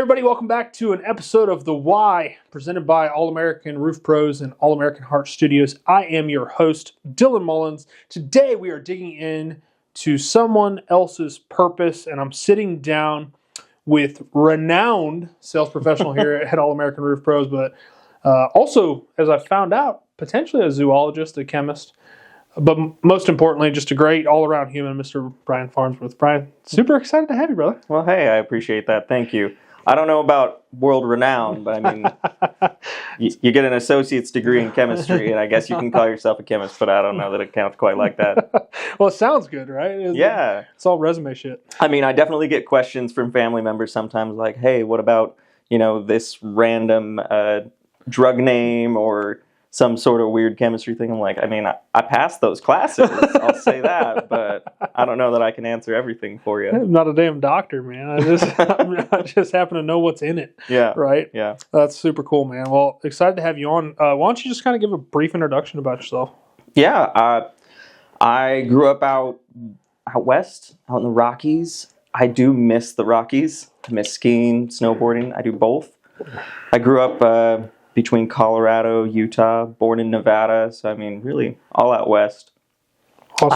everybody, welcome back to an episode of The Why, presented by All-American Roof Pros and All-American Heart Studios. I am your host, Dylan Mullins. Today we are digging in to someone else's purpose, and I'm sitting down with renowned sales professional here at All-American Roof Pros, but also, as I found out, potentially a zoologist, a chemist, but most importantly, just a great all-around human, Mr. Brian Farnsworth. Brian, super excited to have you, brother. Well, hey, I appreciate that. Thank you. I don't know about world renowned, but I mean, you get an associate's degree in chemistry, and I guess you can call yourself a chemist, but I don't know that it counts quite like that. Well, it sounds good, right? Yeah. It's all resume shit. I mean, I definitely get questions from family members sometimes like, hey, what about, this random drug name or some sort of weird chemistry thing. I'm like, I mean, I passed those classes, I'll say that, but I don't know that I can answer everything for you. I'm not a damn doctor, man. I just happen to know what's in it. Yeah. Right? Yeah. That's super cool, man. Well, excited to have you on. Why don't you just kind of give a brief introduction about yourself? Yeah. I grew up out west, out in the Rockies. I do miss the Rockies. I miss skiing, snowboarding. I do both. I grew up between Colorado, Utah, born in Nevada, so I mean, really all out west. Awesome.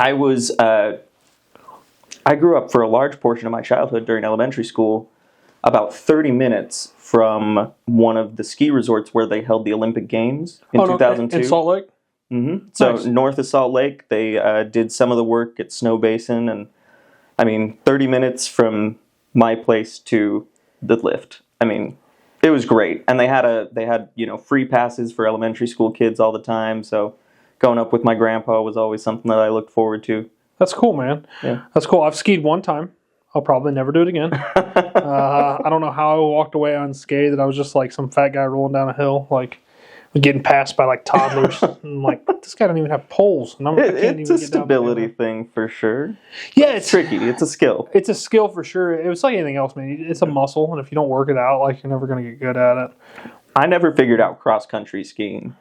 I grew up for a large portion of my childhood during elementary school, about 30 minutes from one of the ski resorts where they held the Olympic Games in 2002. In Salt Lake? Mm-hmm. So nice. North of Salt Lake, they did some of the work at Snow Basin, and I mean, 30 minutes from my place to the lift. I mean, it was great, and they had free passes for elementary school kids all the time. So going up with my grandpa was always something that I looked forward to. That's cool, man. Yeah, that's cool. I've skied one time. I'll probably never do it again. I don't know how I walked away unscathed. I was just like some fat guy rolling down a hill, like getting passed by like toddlers. And I'm like, this guy doesn't even have poles. And it's a stability thing for sure. Yeah, it's tricky. It's a skill. It's a skill for sure. It was like anything else, man. It's a muscle, and if you don't work it out, like you're never going to get good at it. I never figured out cross country skiing.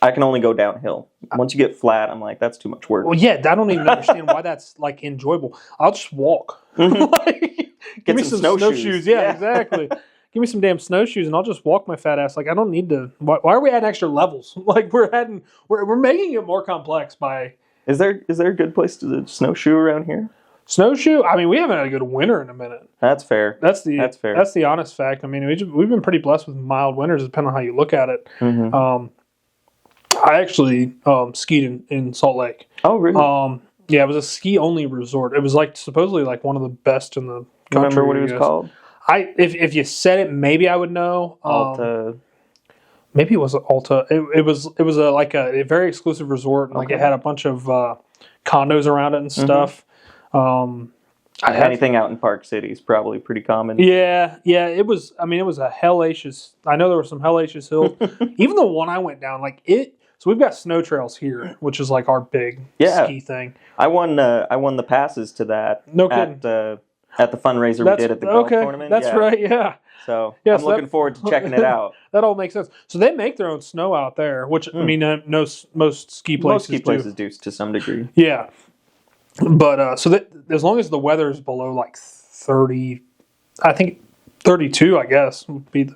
I can only go downhill. Once you get flat, I'm like, that's too much work. Well, yeah, I don't even understand why that's like enjoyable. I'll just walk. Mm-hmm. Give me some snowshoes. Yeah, exactly. Give me some damn snowshoes, and I'll just walk my fat ass. Like I don't need to. Why are we adding extra levels? Like we're making it more complex by. Is there a good place to snowshoe around here? Snowshoe? I mean, we haven't had a good winter in a minute. That's fair. That's fair. That's the honest fact. I mean, we've been pretty blessed with mild winters, depending on how you look at it. Mm-hmm. I actually skied in Salt Lake. Oh, really? Yeah, it was a ski-only resort. It was like supposedly like one of the best in the country. Remember what it was called? If you said it, maybe I would know. Alta. Maybe it was Alta. It was a very exclusive resort. And, like it had a bunch of condos around it and stuff. Anything out in Park City is probably pretty common. Yeah. It was. I mean, it was a hellacious. I know there were some hellacious hills. Even the one I went down, like it. So we've got snow trails here, which is like our big ski thing. I won the passes to that. No kidding. At the fundraiser we did at the golf tournament. That's right, yeah. So I'm looking forward to checking it out. That all makes sense. So they make their own snow out there, which, I mean, most ski places do to some degree. Yeah. But as long as the weather is below like 30, I think 32, I guess, would be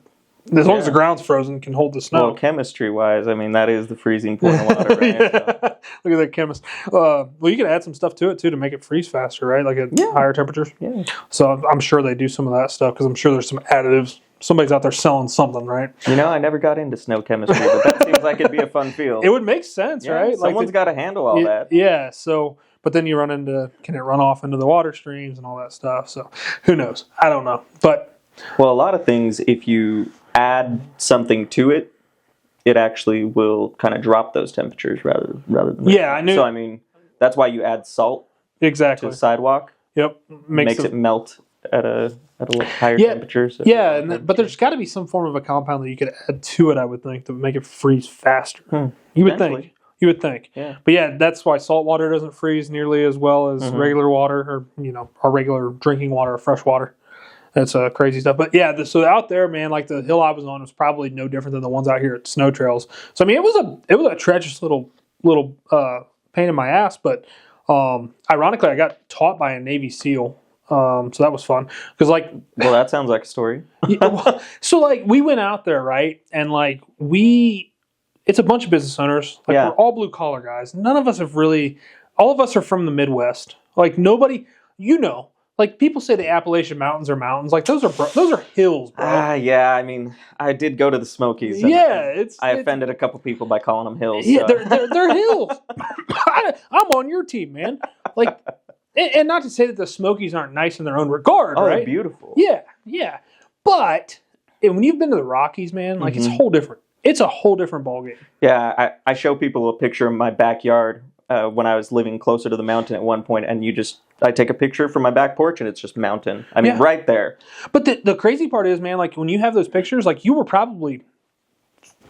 as long as the ground's frozen, can hold the snow. Well, chemistry-wise, I mean, that is the freezing point of water, right? Yeah. So. Look at that chemist. Well, you can add some stuff to it, too, to make it freeze faster, right? Like at higher temperatures. Yeah. So I'm sure they do some of that stuff, because I'm sure there's some additives. Somebody's out there selling something, right? I never got into snow chemistry, but that seems like it'd be a fun field. It would make sense, right? Someone's got to handle all that. Yeah, so... But then you run into, can it run off into the water streams and all that stuff? So who knows? I don't know. But... Well, a lot of things, if you add something to it, it actually will kind of drop those temperatures rather than... Yeah, I knew... So, I mean, that's why you add salt to the sidewalk. Yep. Makes it melt at a higher temperature. So but there's got to be some form of a compound that you could add to it, I would think, that would make it freeze faster. You would think. You would think. Yeah. But yeah, that's why salt water doesn't freeze nearly as well as regular water or, our regular drinking water or fresh water. That's crazy stuff. But yeah, so out there, man, like the hill I was on was probably no different than the ones out here at Snow Trails. So I mean, it was a treacherous little pain in my ass. But ironically, I got taught by a Navy SEAL So that was fun because like, Well, that sounds like a story. so like we went out there, right? And like it's a bunch of business owners. Like Yeah. we're all blue collar guys. None of us have really, all of us are from the Midwest. Like nobody, like people say the Appalachian Mountains are mountains. Like those are hills, bro. Yeah. I mean, I did go to the Smokies. And Yeah, I offended a couple people by calling them hills. Yeah, so. they're hills. I'm on your team, man. Like, and not to say that the Smokies aren't nice in their own regard, Oh, right? they're beautiful. Yeah. But when you've been to the Rockies, man, like it's a whole different. It's a whole different ballgame. Yeah, I show people a picture of my backyard when I was living closer to the mountain at one point, and I take a picture from my back porch, and it's just mountain. I mean, right there. But the crazy part is, man, like when you have those pictures, like you were probably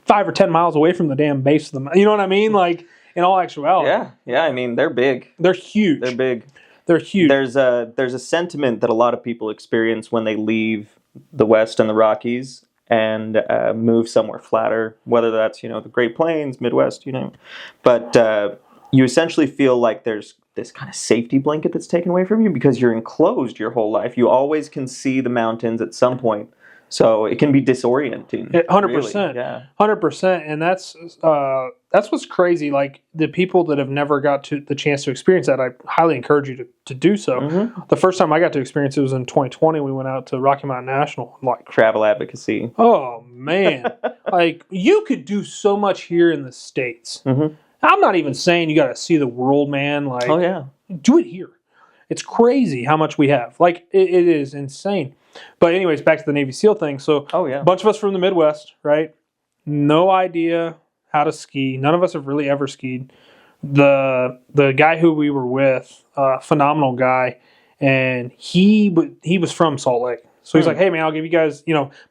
5 or 10 miles away from the damn base of the mountain. You know what I mean? Like in all actuality. Yeah. I mean, they're big. They're huge. They're big. They're huge. There's a sentiment that a lot of people experience when they leave the West and the Rockies and move somewhere flatter, whether that's the Great Plains, Midwest, But you essentially feel like there's this kind of safety blanket that's taken away from you because you're enclosed your whole life. You always can see the mountains at some point. So it can be disorienting. 100%. Really. Yeah. 100%. And that's what's crazy. Like the people that have never got to the chance to experience that, I highly encourage you to do so. Mm-hmm. The first time I got to experience it was in 2020. We went out to Rocky Mountain National. Like travel advocacy. Oh man. Like you could do so much here in the States. Mm-hmm. I'm not even saying you got to see the world, man. Like, oh yeah, do it here. It's crazy how much we have. Like it is insane. But anyways, back to the Navy SEAL thing. So a bunch of us from the Midwest, right? No idea how to ski. None of us have really ever skied. The guy who we were with, phenomenal guy, and he was from Salt Lake. So he's like, hey man, I'll give you guys,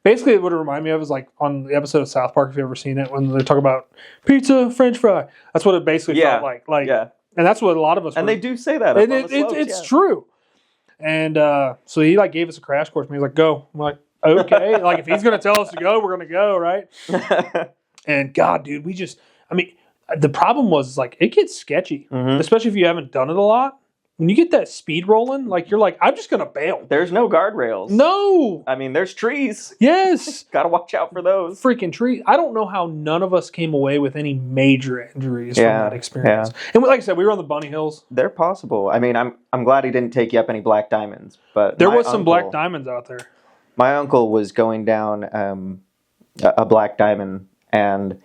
basically what it reminded me of is like on the episode of South Park, if you've ever seen it, when they talk about pizza, French fry. That's what it basically felt like. And that's what a lot of us. And they do say that. It's true. And so he like gave us a crash course. And he was like, "Go." I'm like, "Okay." Like if he's gonna tell us to go, we're gonna go, right? And God, dude, the problem was like it gets sketchy, especially if you haven't done it a lot. When you get that speed rolling, like you're like, I'm just gonna bail. There's no guardrails. No. I mean, there's trees. Yes. Got to watch out for those. Freaking trees. I don't know how none of us came away with any major injuries from that experience. Yeah. And like I said, we were on the Bunny Hills. They're possible. I mean, I'm glad he didn't take you up any black diamonds, but there was some black diamonds out there. My uncle was going down a black diamond, and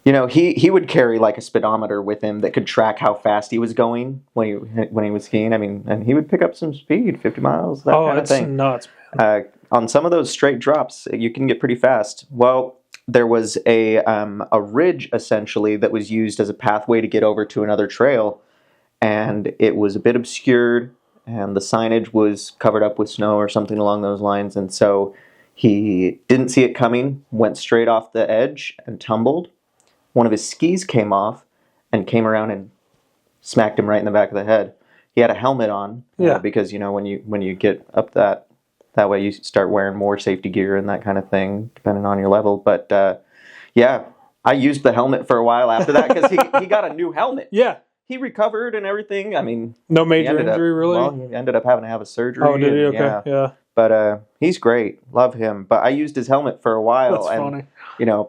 he would carry like a speedometer with him that could track how fast he was going when he was skiing. I mean, and he would pick up some speed, 50 miles, that kind of thing. Oh, that's nuts, man. On some of those straight drops, you can get pretty fast. Well, there was a ridge essentially that was used as a pathway to get over to another trail, and it was a bit obscured, and the signage was covered up with snow or something along those lines, and so he didn't see it coming, went straight off the edge and tumbled. One of his skis came off and came around and smacked him right in the back of the head. He had a helmet on because when you get up that way you start wearing more safety gear and that kind of thing depending on your level. But I used the helmet for a while after that because he got a new helmet. Yeah, he recovered and everything. I mean, no major injury really. Well, he ended up having to have a surgery. Oh, did he? Okay, yeah. But he's great. Love him. But I used his helmet for a while. That's funny.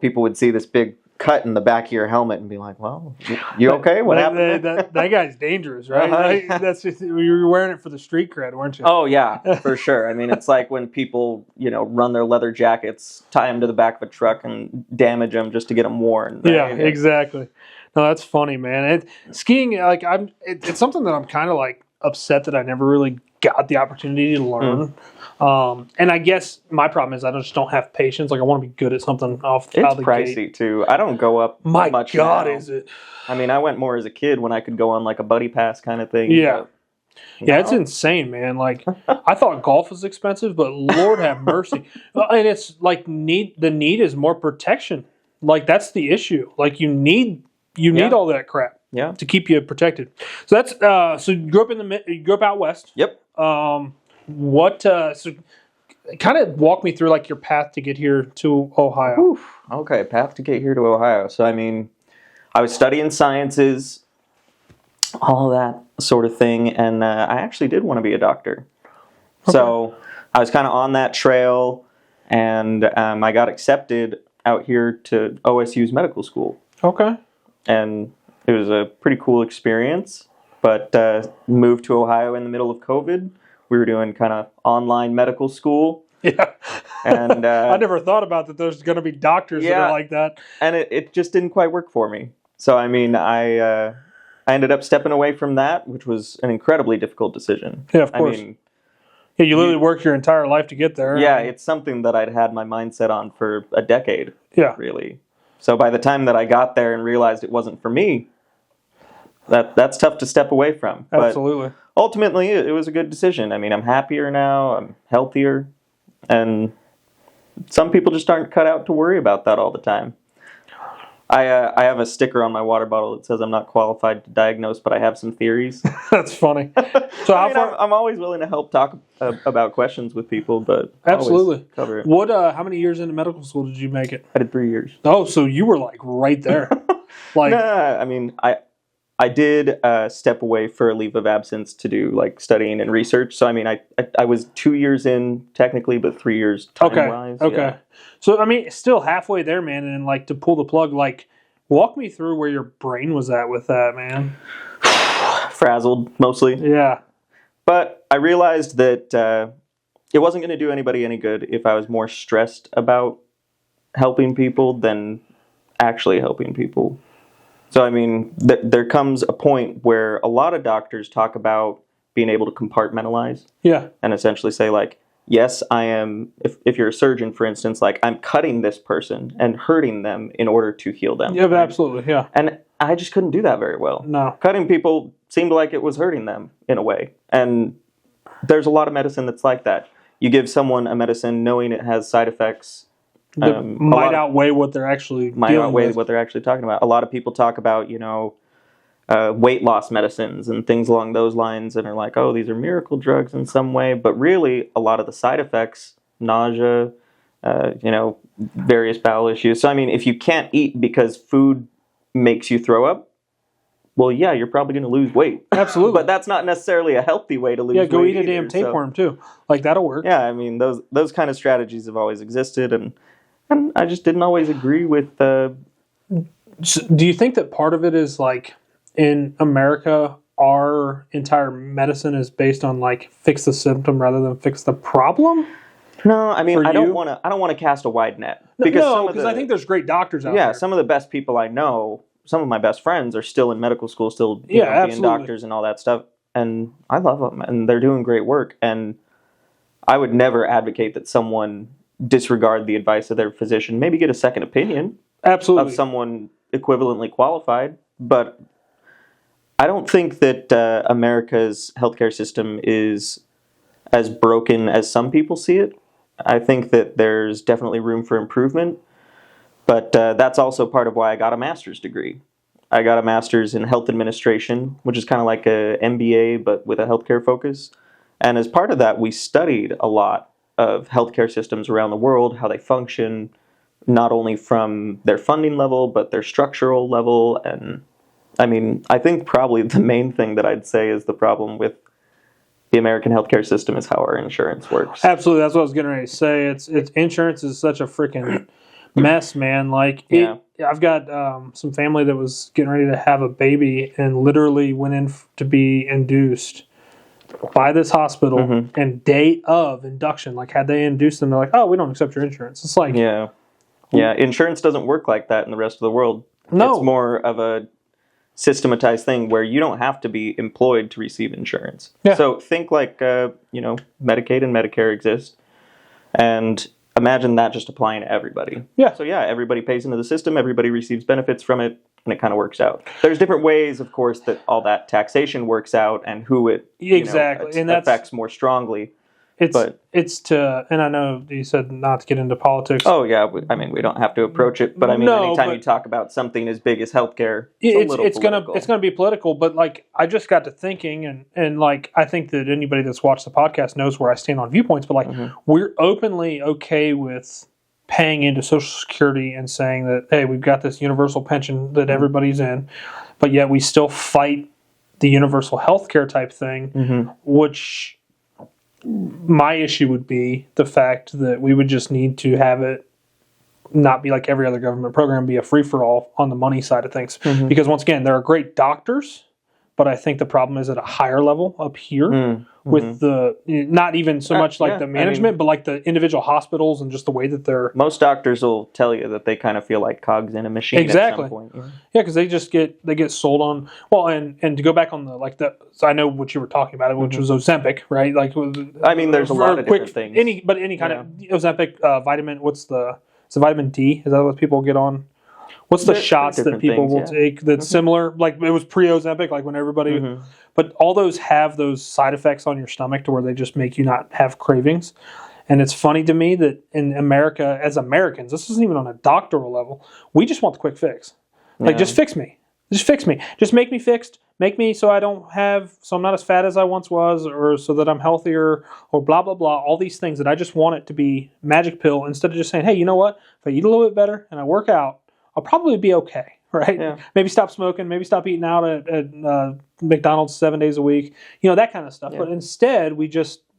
People would see this big cut in the back of your helmet and be like, well, you okay? What happened? That guy's dangerous, right? That's just, you were wearing it for the street cred, weren't you? Oh, yeah, for sure. I mean, it's like when people, run their leather jackets, tie them to the back of a truck and damage them just to get them worn. Right? Yeah, exactly. No, that's funny, man. Skiing, like it's something that I'm kind of like upset that I never really got the opportunity to learn. And I guess my problem is I just don't have patience. Like I want to be good at something out the gate. It's pricey too. I don't go up much. My God, now. Is it? I mean, I went more as a kid when I could go on like a buddy pass kind of thing. Yeah. Yeah, it's insane, man. Like I thought golf was expensive, but Lord have mercy. And it's like the need is more protection. Like that's the issue. Like you need all that crap. Yeah. To keep you protected. So that's so you grew up out west. Yep. So kind of walk me through like your path to get here to Ohio. Oof. Okay, path to get here to Ohio. So I mean, I was studying sciences, all that sort of thing, and I actually did want to be a doctor. So I was kind of on that trail, and I got accepted out here to OSU's medical school. Okay. And it was a pretty cool experience, but moved to Ohio in the middle of COVID. We were doing kind of online medical school. Yeah. And I never thought about that there's going to be doctors that are like that. And it just didn't quite work for me. So, I mean, I ended up stepping away from that, which was an incredibly difficult decision. Yeah, of course. I mean, yeah, you literally worked your entire life to get there. Yeah, it's something that I'd had my mindset on for a decade, really. So by the time that I got there and realized it wasn't for me, that's tough to step away from. Absolutely. But ultimately, it was a good decision. I mean, I'm happier now, I'm healthier, and some people just aren't cut out to worry about that all the time. I have a sticker on my water bottle that says I'm not qualified to diagnose, but I have some theories. That's funny. So I'm always willing to help talk about questions with people, but absolutely cover it. What? How many years into medical school did you make it? I did 3 years. Oh, so you were like right there. Like, nah, I mean, I did step away for a leave of absence to do like studying and research. So I mean, I was 2 years in technically, but 3 years time-wise. Okay. Yeah. So I mean, still halfway there, man. And like to pull the plug, like walk me through where your brain was at with that, man. Frazzled mostly. Yeah. But I realized that it wasn't going to do anybody any good if I was more stressed about helping people than actually helping people. So, I mean, there comes a point where a lot of doctors talk about being able to compartmentalize. Yeah. And essentially say, like, yes, I am, if you're a surgeon, for instance, like, I'm cutting this person and hurting them in order to heal them. Yeah, absolutely, yeah. And I just couldn't do that very well. No. Cutting people seemed like it was hurting them in a way. And there's a lot of medicine that's like that. You give someone a medicine knowing it has side effects. That might outweigh what they're actually dealing with. What they're actually talking about. A lot of people talk about, weight loss medicines and things along those lines and are like, oh, these are miracle drugs in some way. But really, a lot of the side effects, nausea, various bowel issues. So, I mean, if you can't eat because food makes you throw up, well, yeah, you're probably going to lose weight. Absolutely. But that's not necessarily a healthy way to lose weight. Yeah, go eat a either, damn tapeworm, too. Like, that'll work. Yeah, I mean, those kind of strategies have always existed, and I just didn't always agree with So do you think that part of it is, like, in America, our entire medicine is based on, like, fix the symptom rather than fix the problem? No, I mean, I don't want to cast a wide net. Because I think there's great doctors out there. Yeah, some of the best people I know, some of my best friends are still in medical school, still being doctors and all that stuff. And I love them, and they're doing great work. And I would never advocate that someone disregard the advice of their physician. Maybe get a second opinion. Absolutely. Of someone equivalently qualified. But I don't think that America's healthcare system is as broken as some people see it. I think that there's definitely room for improvement. But that's also part of why I got a master's degree. I got a master's in health administration, which is kind of like a MBA, but with a healthcare focus. And as part of that, we studied a lot of healthcare systems around the world, how they function, not only from their funding level, but their structural level. And I mean, I think probably the main thing that I'd say is the problem with the American healthcare system is how our insurance works. Absolutely, that's what I was getting ready to say. It's insurance is such a freaking mess, man. Like, I've got some family that was getting ready to have a baby and literally went in to be induced by this hospital, and day of induction, like, had they induced them, they're like, oh, we don't accept your insurance. It's like, yeah, insurance doesn't work like that in the rest of the world. No. It's more of a systematized thing where you don't have to be employed to receive insurance. Yeah. So think like, Medicaid and Medicare exist, and imagine that just applying to everybody. Yeah. So yeah, everybody pays into the system, everybody receives benefits from it, and it kind of works out. There's different ways, of course, that all that taxation works out and who it affects more strongly. And I know you said not to get into politics. Oh yeah, I mean, we don't have to approach it, but I mean, anytime you talk about something as big as healthcare, it's gonna be political. But like, I just got to thinking, and like, I think that anybody that's watched the podcast knows where I stand on viewpoints. But like, we're openly okay with paying into Social Security and saying that, hey, we've got this universal pension that everybody's in, but yet we still fight the universal health care type thing, which my issue would be the fact that we would just need to have it not be like every other government program, be a free-for-all on the money side of things. Mm-hmm. Because once again, there are great doctors, but I think the problem is at a higher level up here with the, not even so much like the management, but like the individual hospitals and just the way that they're... Most doctors will tell you that they kind of feel like cogs in a machine at some point. Yeah, because they get sold on... Well, and to go back on so I know what you were talking about, which was Ozempic, right? Like, I mean, there's a lot of different things. Any kind of Ozempic, vitamin, it's vitamin D? Is that what people get on? What's the shots that people will take that's similar? Like it was pre-Ozempic, like when everybody... But all those have those side effects on your stomach to where they just make you not have cravings. And it's funny to me that in America, as Americans, this isn't even on a doctoral level, we just want the quick fix. Like, just fix me. Just fix me. Just make me fixed. Make me so I'm not as fat as I once was, or so that I'm healthier, or blah, blah, blah. All these things that I just want it to be magic pill instead of just saying, hey, you know what? If I eat a little bit better and I work out, I'll probably be okay, right? Yeah. Maybe stop smoking, maybe stop eating out at McDonald's 7 days a week, that kind of stuff. Yeah. But instead, we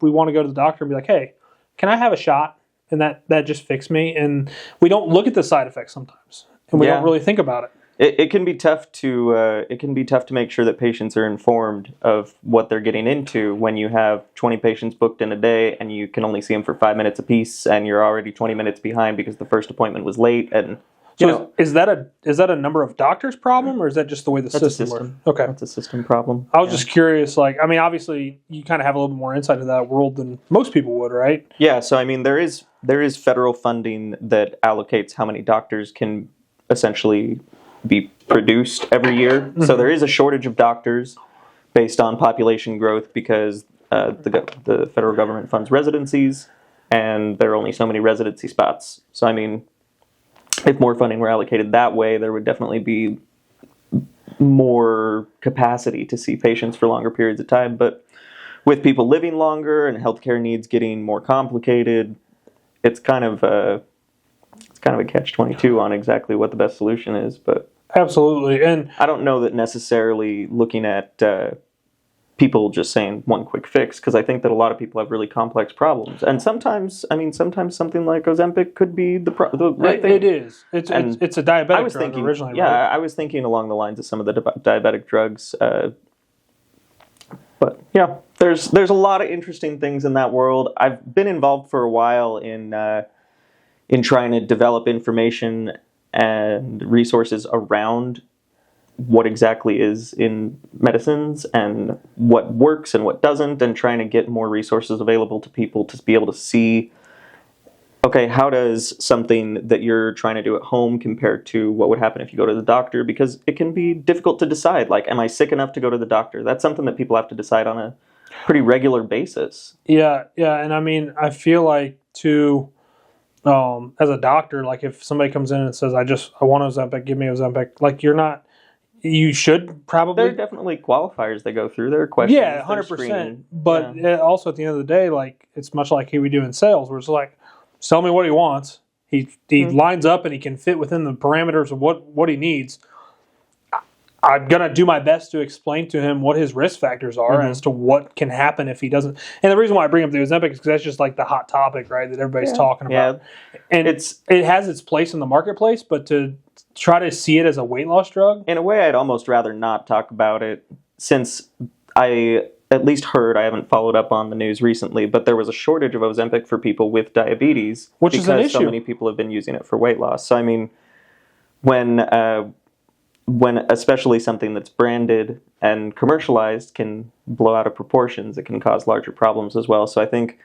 want to go to the doctor and be like, hey, can I have a shot? And that just fixed me. And we don't look at the side effects sometimes, and we don't really think about it. It can be tough to make sure that patients are informed of what they're getting into when you have 20 patients booked in a day and you can only see them for 5 minutes apiece, and you're already 20 minutes behind because the first appointment was late. And is that a number of doctors problem, or is that just the way the system works? Okay, that's a system problem. I was just curious. Like, I mean, obviously, you kind of have a little bit more insight into that world than most people would, right? Yeah. So, I mean, there is federal funding that allocates how many doctors can essentially be produced every year. Mm-hmm. So there is a shortage of doctors based on population growth because the federal government funds residencies, and there are only so many residency spots. So, I mean, if more funding were allocated that way, there would definitely be more capacity to see patients for longer periods of time. But with people living longer and healthcare needs getting more complicated, it's kind of a catch-22 on exactly what the best solution is. But absolutely, and I don't know that necessarily looking at people just saying one quick fix, because I think that a lot of people have really complex problems, and sometimes something like Ozempic could be the right thing. It is. It's a diabetic drug originally. Yeah, right? I was thinking along the lines of some of the diabetic drugs. But yeah, there's a lot of interesting things in that world. I've been involved for a while in trying to develop information and resources around what exactly is in medicines and what works and what doesn't, and trying to get more resources available to people to be able to see, okay, how does something that you're trying to do at home compare to what would happen if you go to the doctor? Because it can be difficult to decide, like, am I sick enough to go to the doctor? That's something that people have to decide on a pretty regular basis. Yeah, and I mean, I feel like too, as a doctor, like if somebody comes in and says, I want Ozempic, give me Ozempic, like you should probably... There are definitely qualifiers they go through. There are questions. Yeah, 100%. But also at the end of the day, like, it's much like we do in sales, where it's like, tell me what he wants. He lines up and he can fit within the parameters of what he needs. I'm going to do my best to explain to him what his risk factors are as to what can happen if he doesn't. And the reason why I bring up the Ozempic is because that's just like the hot topic, right, that everybody's talking about. Yeah. And it has its place in the marketplace, but to try to see it as a weight loss drug? In a way, I'd almost rather not talk about it, since I at least heard, I haven't followed up on the news recently, but there was a shortage of Ozempic for people with diabetes. Which is an issue. Because so many people have been using it for weight loss. So, I mean, when especially something that's branded and commercialized can blow out of proportions, it can cause larger problems as well. So I think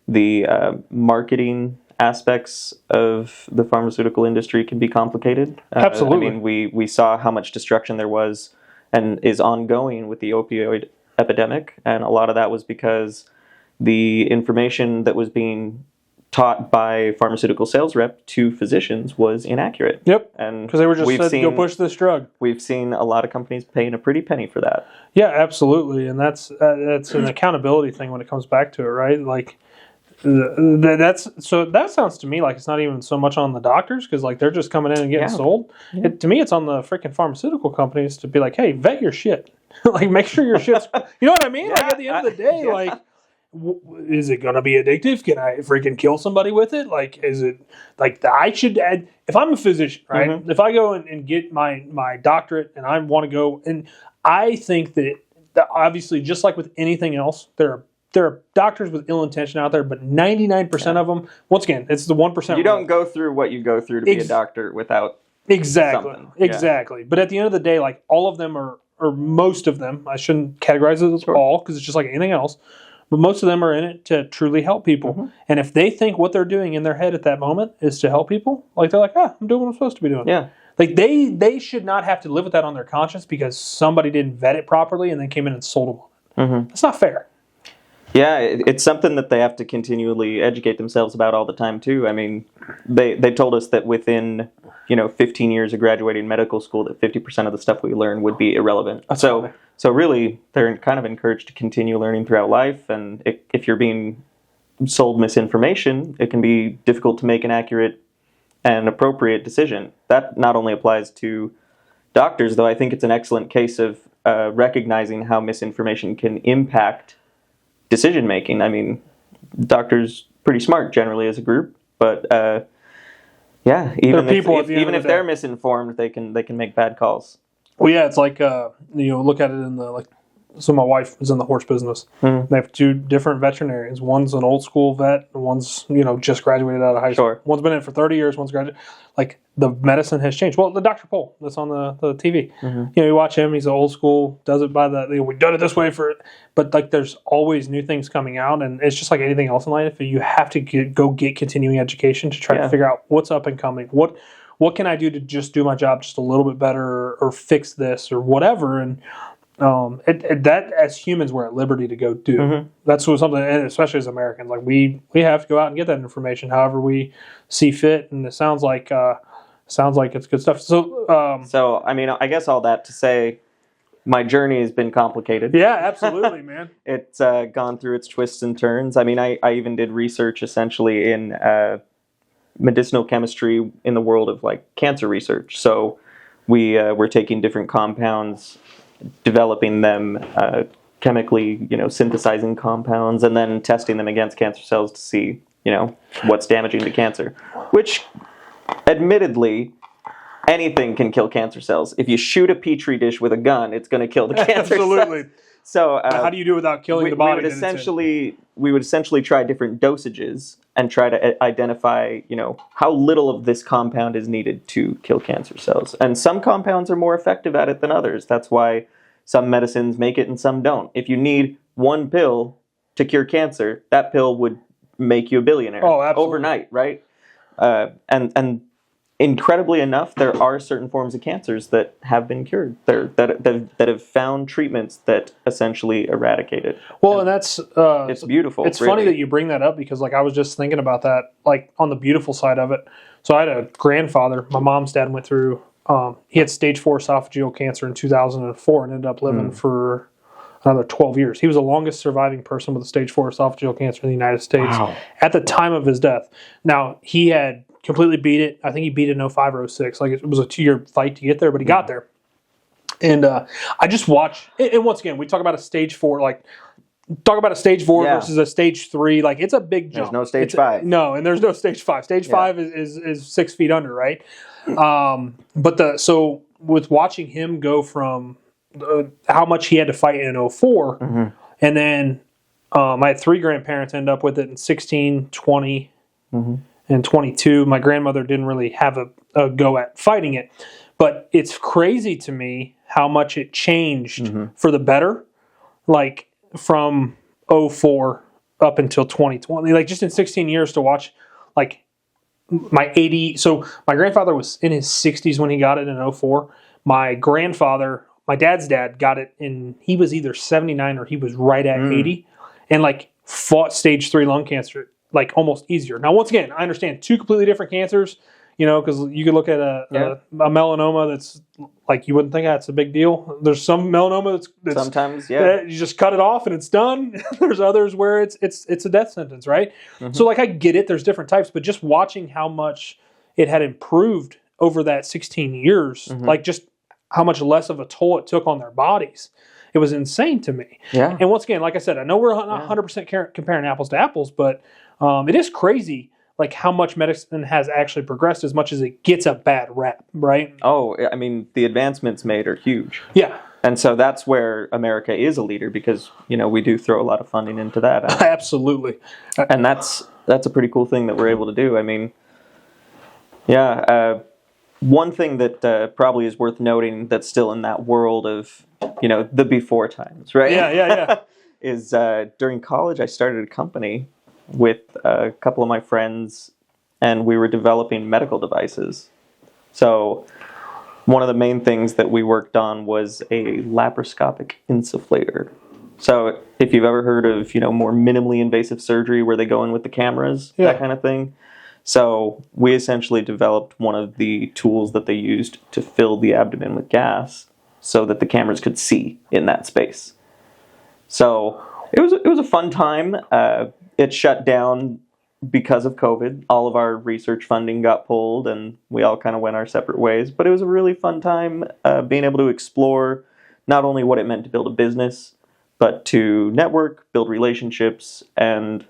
the marketing aspects of the pharmaceutical industry can be complicated. Absolutely. I mean, we saw how much destruction there was and is ongoing with the opioid epidemic, and a lot of that was because the information that was being taught by pharmaceutical sales rep to physicians was inaccurate. Yep. And because they were just said, go push this drug. We've seen a lot of companies paying a pretty penny for that. Yeah, absolutely, and that's an accountability thing when it comes back to it, right? Like, that sounds to me like it's not even so much on the doctors, because like they're just coming in and getting sold. Yeah. To me, it's on the freaking pharmaceutical companies to be like, hey, vet your shit. Like, make sure your shit's, you know what I mean? Like, at the end of the day, like, Is it going to be addictive? Can I freaking kill somebody with it? Like, is it like I should add, if I'm a physician, right? Mm-hmm. If I go and get my doctorate and I want to go, and I think that obviously, just like with anything else, there are doctors with ill intention out there, but 99% of them, once again, it's the 1%. You don't go through what you go through to be a doctor without something. Exactly. But at the end of the day, like all of them or most of them, I shouldn't categorize it as all because it's just like anything else, but most of them are in it to truly help people. Mm-hmm. And if they think what they're doing in their head at that moment is to help people, like they're like, I'm doing what I'm supposed to be doing. Yeah. Like they should not have to live with that on their conscience because somebody didn't vet it properly and then came in and sold them on it. Mm-hmm. That's not fair. Yeah, it's something that they have to continually educate themselves about all the time too. I mean, they told us that within 15 years of graduating medical school, that 50% of the stuff we learn would be irrelevant. So really, they're kind of encouraged to continue learning throughout life. And if you're being sold misinformation, it can be difficult to make an accurate and appropriate decision. That not only applies to doctors, though. I think it's an excellent case of recognizing how misinformation can impact decision making. I mean, doctors pretty smart generally as a group, but even if they're misinformed, they can make bad calls. Well, yeah, it's like look at it in the So my wife is in the horse business. Mm-hmm. They have two different veterinarians. One's an old school vet, and one's just graduated out of high school. One's been in it for 30 years. One's graduated. Like the medicine has changed. Well, the Dr. Pol that's on the TV. Mm-hmm. You watch him. He's an old school. Does it by the we've done it this way for it. But there's always new things coming out, and it's just like anything else in life. You have to go get continuing education to try to figure out what's up and coming. What can I do to just do my job just a little bit better, or fix this, or whatever, and. That as humans we're at liberty to go do. Mm-hmm. That's something, and especially as Americans, like we have to go out and get that information however we see fit, and it sounds like it's good stuff. So I mean, I guess all that to say, my journey has been complicated. Yeah, absolutely, man. It's gone through its twists and turns. I mean, I even did research essentially in medicinal chemistry in the world of like cancer research. So we're taking different compounds, developing them chemically, synthesizing compounds, and then testing them against cancer cells to see, what's damaging to cancer. Which, admittedly, anything can kill cancer cells. If you shoot a petri dish with a gun, it's going to kill the cancer Absolutely. cells. So how do you do it without killing the body? We would essentially try different dosages and try to identify, how little of this compound is needed to kill cancer cells. And some compounds are more effective at it than others. That's why some medicines make it and some don't. If you need one pill to cure cancer, that pill would make you a billionaire overnight, right? And incredibly enough, there are certain forms of cancers that have been cured, that have found treatments that essentially eradicate it. Well, and that's it's beautiful. It's really funny that you bring that up because, I was just thinking about that, on the beautiful side of it. So I had a grandfather. My mom's dad went through. He had stage 4 esophageal cancer in 2004 and ended up living for another 12 years. He was the longest surviving person with a stage 4 esophageal cancer in the United States at the time of his death. Now, he had completely beat it. I think he beat it in 05 or 06. It was a 2-year fight to get there, but he got there. And I just watched, and once again, we talk about a stage 4, versus a stage 3. It's a big jump. There's no stage 5. No, and there's no stage 5. Stage 5 is 6 feet under, right? So with watching him go from how much he had to fight in 04, and then I had 3 grandparents end up with it in 16, 20, and 22. My grandmother didn't really have a go at fighting it. But it's crazy to me how much it changed for the better, from 04 up until 2020. Just in 16 years to watch, my 80... So my grandfather was in his 60s when he got it in 04. My grandfather, my dad's dad, got it he was either 79 or he was right at 80. And, fought stage 3 lung cancer, almost easier. Now, once again, I understand 2 completely different cancers, because you could look at a melanoma that's you wouldn't think that's a big deal. There's some melanoma that's sometimes, you just cut it off and it's done. There's others where it's a death sentence, right? So I get it. There's different types, but just watching how much it had improved over that 16 years, just how much less of a toll it took on their bodies. It was insane to me. Yeah. And once again, like I said, I know we're not 100% comparing apples to apples, but it is crazy like how much medicine has actually progressed as much as it gets a bad rap, right? Oh, I mean, the advancements made are huge. Yeah. And so that's where America is a leader because, we do throw a lot of funding into that. Absolutely. And that's a pretty cool thing that we're able to do. I mean, one thing that probably is worth noting that's still in that world of, the before times, right? Yeah. is during college, I started a company with a couple of my friends, and we were developing medical devices. So one of the main things that we worked on was a laparoscopic insufflator. So if you've ever heard of, more minimally invasive surgery where they go in with the cameras, that kind of thing. So we essentially developed one of the tools that they used to fill the abdomen with gas so that the cameras could see in that space. So it was a fun time. It shut down because of COVID. All of our research funding got pulled and we all kind of went our separate ways. But it was a really fun time being able to explore not only what it meant to build a business, but to network, build relationships, and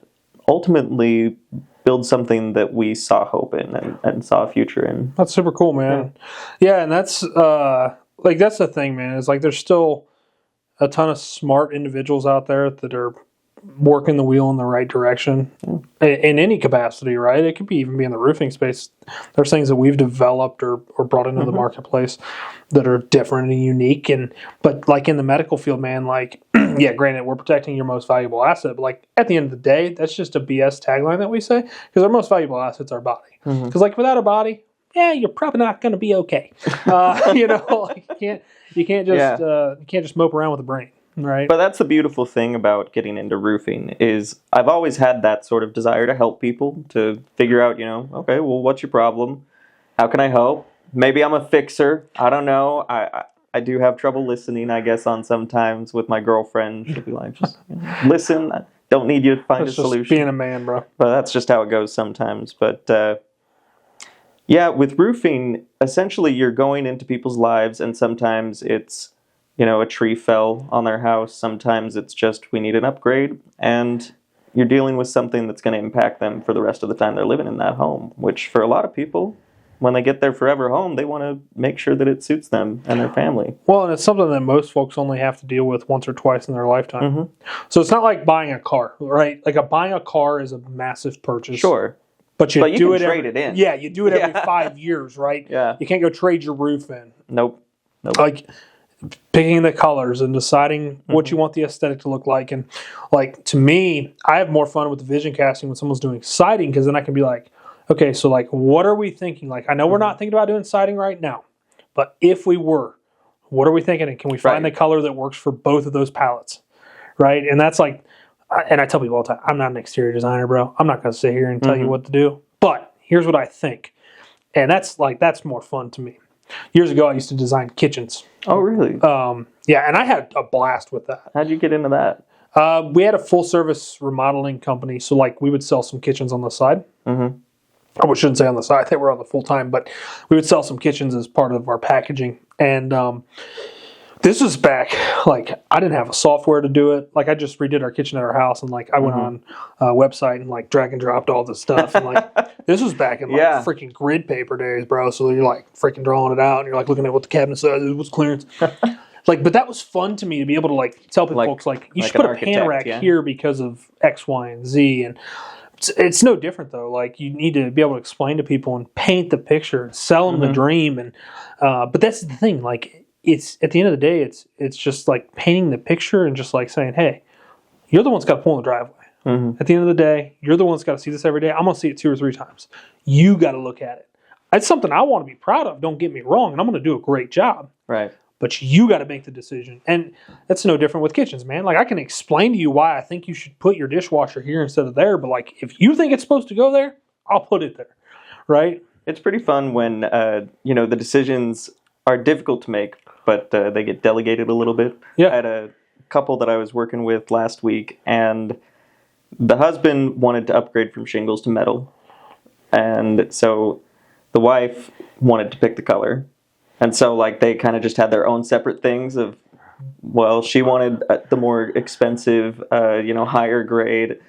ultimately build something that we saw hope in and saw a future in. That's super cool, man. Yeah, and that's that's the thing, man. Is like there's still a ton of smart individuals out there that are working the wheel in the right direction in any capacity, right? It could even be in the roofing space. There's things that we've developed or brought into the marketplace that are different and unique. But like in the medical field, man, like, yeah, granted, we're protecting your most valuable asset, but like at the end of the day, that's just a BS tagline that we say because our most valuable asset's our body. Because like without a body, you're probably not going to be okay. Like you can't just mope around with a brain. Right. But that's the beautiful thing about getting into roofing is I've always had that sort of desire to help people, to figure out, okay, well, what's your problem? How can I help? Maybe I'm a fixer. I don't know. I do have trouble listening, I guess, on sometimes with my girlfriend. She'll be like, just listen. I don't need you to find a solution. Just being a man, bro. But that's just how it goes sometimes. But with roofing, essentially you're going into people's lives and sometimes it's a tree fell on their house. Sometimes it's just we need an upgrade, and you're dealing with something that's going to impact them for the rest of the time they're living in that home, which for a lot of people, when they get their forever home, they want to make sure that it suits them and their family. Well, and it's something that most folks only have to deal with once or twice in their lifetime. So it's not like buying a car, right? Like buying a car is a massive purchase. Sure. But you do can trade it in. Yeah, you do it every 5 years, right? Yeah. You can't go trade your roof in. Nope. Like picking the colors and deciding what you want the aesthetic to look like. And like to me, I have more fun with the vision casting when someone's doing siding because then I can be like, okay, so like what are we thinking? Like I know we're not thinking about doing siding right now, but if we were, what are we thinking? And can we find the color that works for both of those palettes? Right? And that's like, and I tell people all the time, I'm not an exterior designer, bro. I'm not going to sit here and tell you what to do. But here's what I think. And that's more fun to me. Years ago, I used to design kitchens. Oh, really? Yeah, and I had a blast with that. How'd you get into that? We had a full-service remodeling company, so like we would sell some kitchens on the side. I shouldn't say on the side; they were on the full time, but we would sell some kitchens as part of our packaging. And this was back, like I didn't have a software to do it. Like I just redid our kitchen at our house, and like I went on a website and like drag and dropped all this stuff. And like this was back in like freaking grid paper days, bro. So you're like freaking drawing it out, and you're like looking at what the cabinet size is, what's clearance. Like, but that was fun to me to be able to like tell people, folks, like you should put a pan rack here because of X, Y, and Z. And it's no different though. Like you need to be able to explain to people and paint the picture, and sell them the dream. And but that's the thing, like. It's at the end of the day, it's just like painting the picture and just like saying, hey, you're the one's got to pull in the driveway. At the end of the day, you're the one's got to see this every day. I'm going to see it 2 or 3 times. You got to look at it. It's something I want to be proud of. Don't get me wrong, and I'm going to do a great job. Right. But you got to make the decision, and that's no different with kitchens, man. Like I can explain to you why I think you should put your dishwasher here instead of there, but like if you think it's supposed to go there, I'll put it there. Right. It's pretty fun when the decisions are difficult to make, but they get delegated a little bit. Yeah. I had a couple that I was working with last week, and the husband wanted to upgrade from shingles to metal. And so the wife wanted to pick the color. And so, like, they kind of just had their own separate things of, well, she wanted the more expensive, higher grade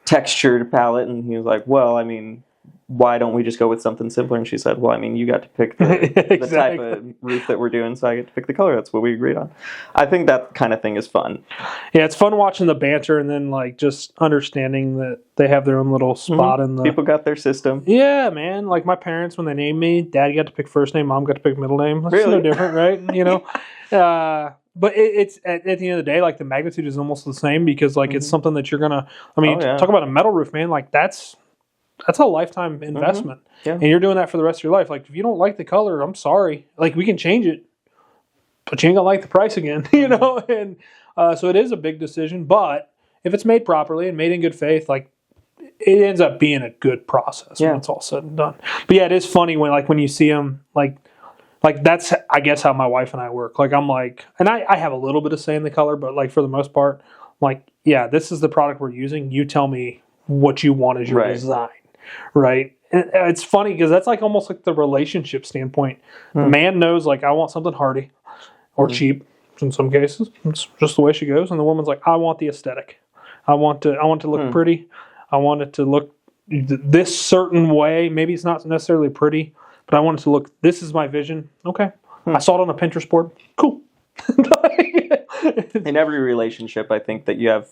textured palette. And he was like, well, I mean, why don't we just go with something simpler? And she said, well, I mean, you got to pick the type of roof that we're doing, so I get to pick the color. That's what we agreed on. I think that kind of thing is fun. Yeah, it's fun watching the banter and then like just understanding that they have their own little spot in the... People got their system. Yeah, man. Like my parents, when they named me, Dad got to pick first name, Mom got to pick middle name. That's Really? no different, right? But it's at the end of the day, like the magnitude is almost the same because like it's something that you're gonna... I mean, talk about a metal roof, man. Like that's a lifetime investment. Yeah. And you're doing that for the rest of your life. Like if you don't like the color, I'm sorry. Like we can change it, but you ain't gonna like the price again, And so it is a big decision, but if it's made properly and made in good faith, like it ends up being a good process when it's all said and done. But yeah, it is funny when you see them like that's, I guess, how my wife and I work. Like I'm like, and I have a little bit of say in the color, but like for the most part, like, yeah, this is the product we're using. You tell me what you want as your design, right? And it's funny because that's like almost like the relationship standpoint. The man knows like I want something hardy or cheap in some cases. It's just the way she goes. And the woman's like, I want the aesthetic. I want to look pretty. I want it to look this certain way. Maybe it's not necessarily pretty, but I want it to look, this is my vision. Okay. I saw it on a Pinterest board. Cool. In every relationship, I think that you have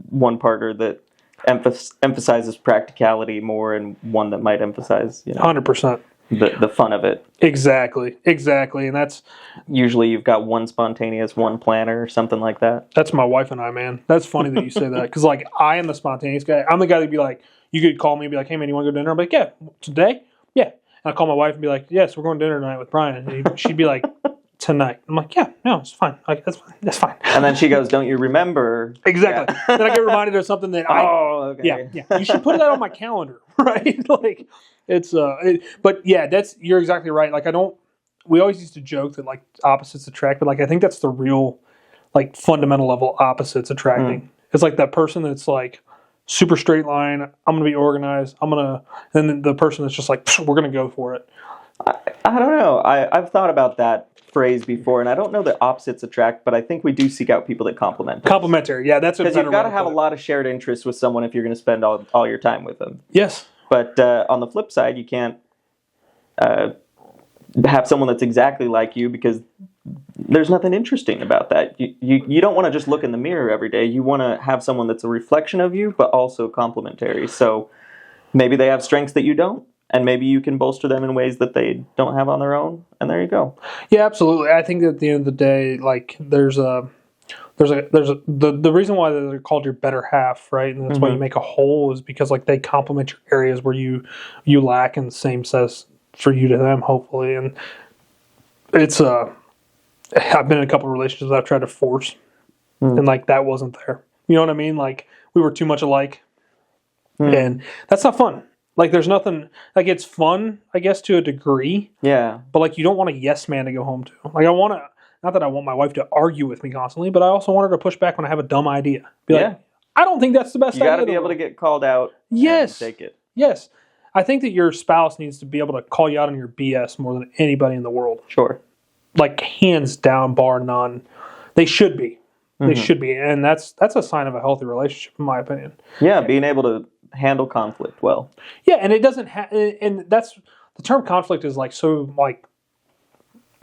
one partner that emphasizes practicality more and one that might emphasize 100%. The fun of it. Exactly. And that's usually you've got one spontaneous, one planner or something like that. That's my wife and I, man. That's funny that you say that because like I am the spontaneous guy. I'm the guy that'd be like, you could call me and be like, hey man, you want to go to dinner? I'm like, yeah. Today? Yeah. And I call my wife and be like, yes, we're going to dinner tonight with Brian. And she'd be like, tonight. I'm like, yeah, no, it's fine. Like, that's fine. And then she goes, don't you remember? Exactly. Yeah. Then I get reminded of something that okay. Yeah. You should put that on my calendar, right? Like it's but yeah, you're exactly right. Like we always used to joke that like opposites attract, but like I think that's the real like fundamental level opposites attracting. It's like that person that's like super straight line, I'm gonna be organized, and then the person that's just like, we're gonna go for it. I don't know. I've thought about that phrase before, and I don't know that opposites attract, but I think we do seek out people that complement us. Complementary, yeah, that's because you've got to have a lot of shared interests with someone if you're going to spend all your time with them. Yes, but on the flip side, you can't have someone that's exactly like you because there's nothing interesting about that. You don't want to just look in the mirror every day. You want to have someone that's a reflection of you, but also complementary. So maybe they have strengths that you don't. And maybe you can bolster them in ways that they don't have on their own, and there you go. Yeah, absolutely. I think that at the end of the day, like there's the reason why they're called your better half, right? And that's why you make a whole is because like they complement your areas where you lack, and the same says for you to them, hopefully. And it's I've been in a couple of relationships that I've tried to force, and like that wasn't there. You know what I mean? Like we were too much alike, and that's not fun. Like, there's nothing, like, it's fun, I guess, to a degree. Yeah. But, like, you don't want a yes man to go home to. Like, not that I want my wife to argue with me constantly, but I also want her to push back when I have a dumb idea. Be like, I don't think that's the best idea. You got to be able to get called out and take it. Yes. I think that your spouse needs to be able to call you out on your BS more than anybody in the world. Sure. Like, hands down, bar none. They should be. They should be. And that's a sign of a healthy relationship, in my opinion. Yeah, being able to handle conflict well. Yeah, and it doesn't and that's the term conflict is like so like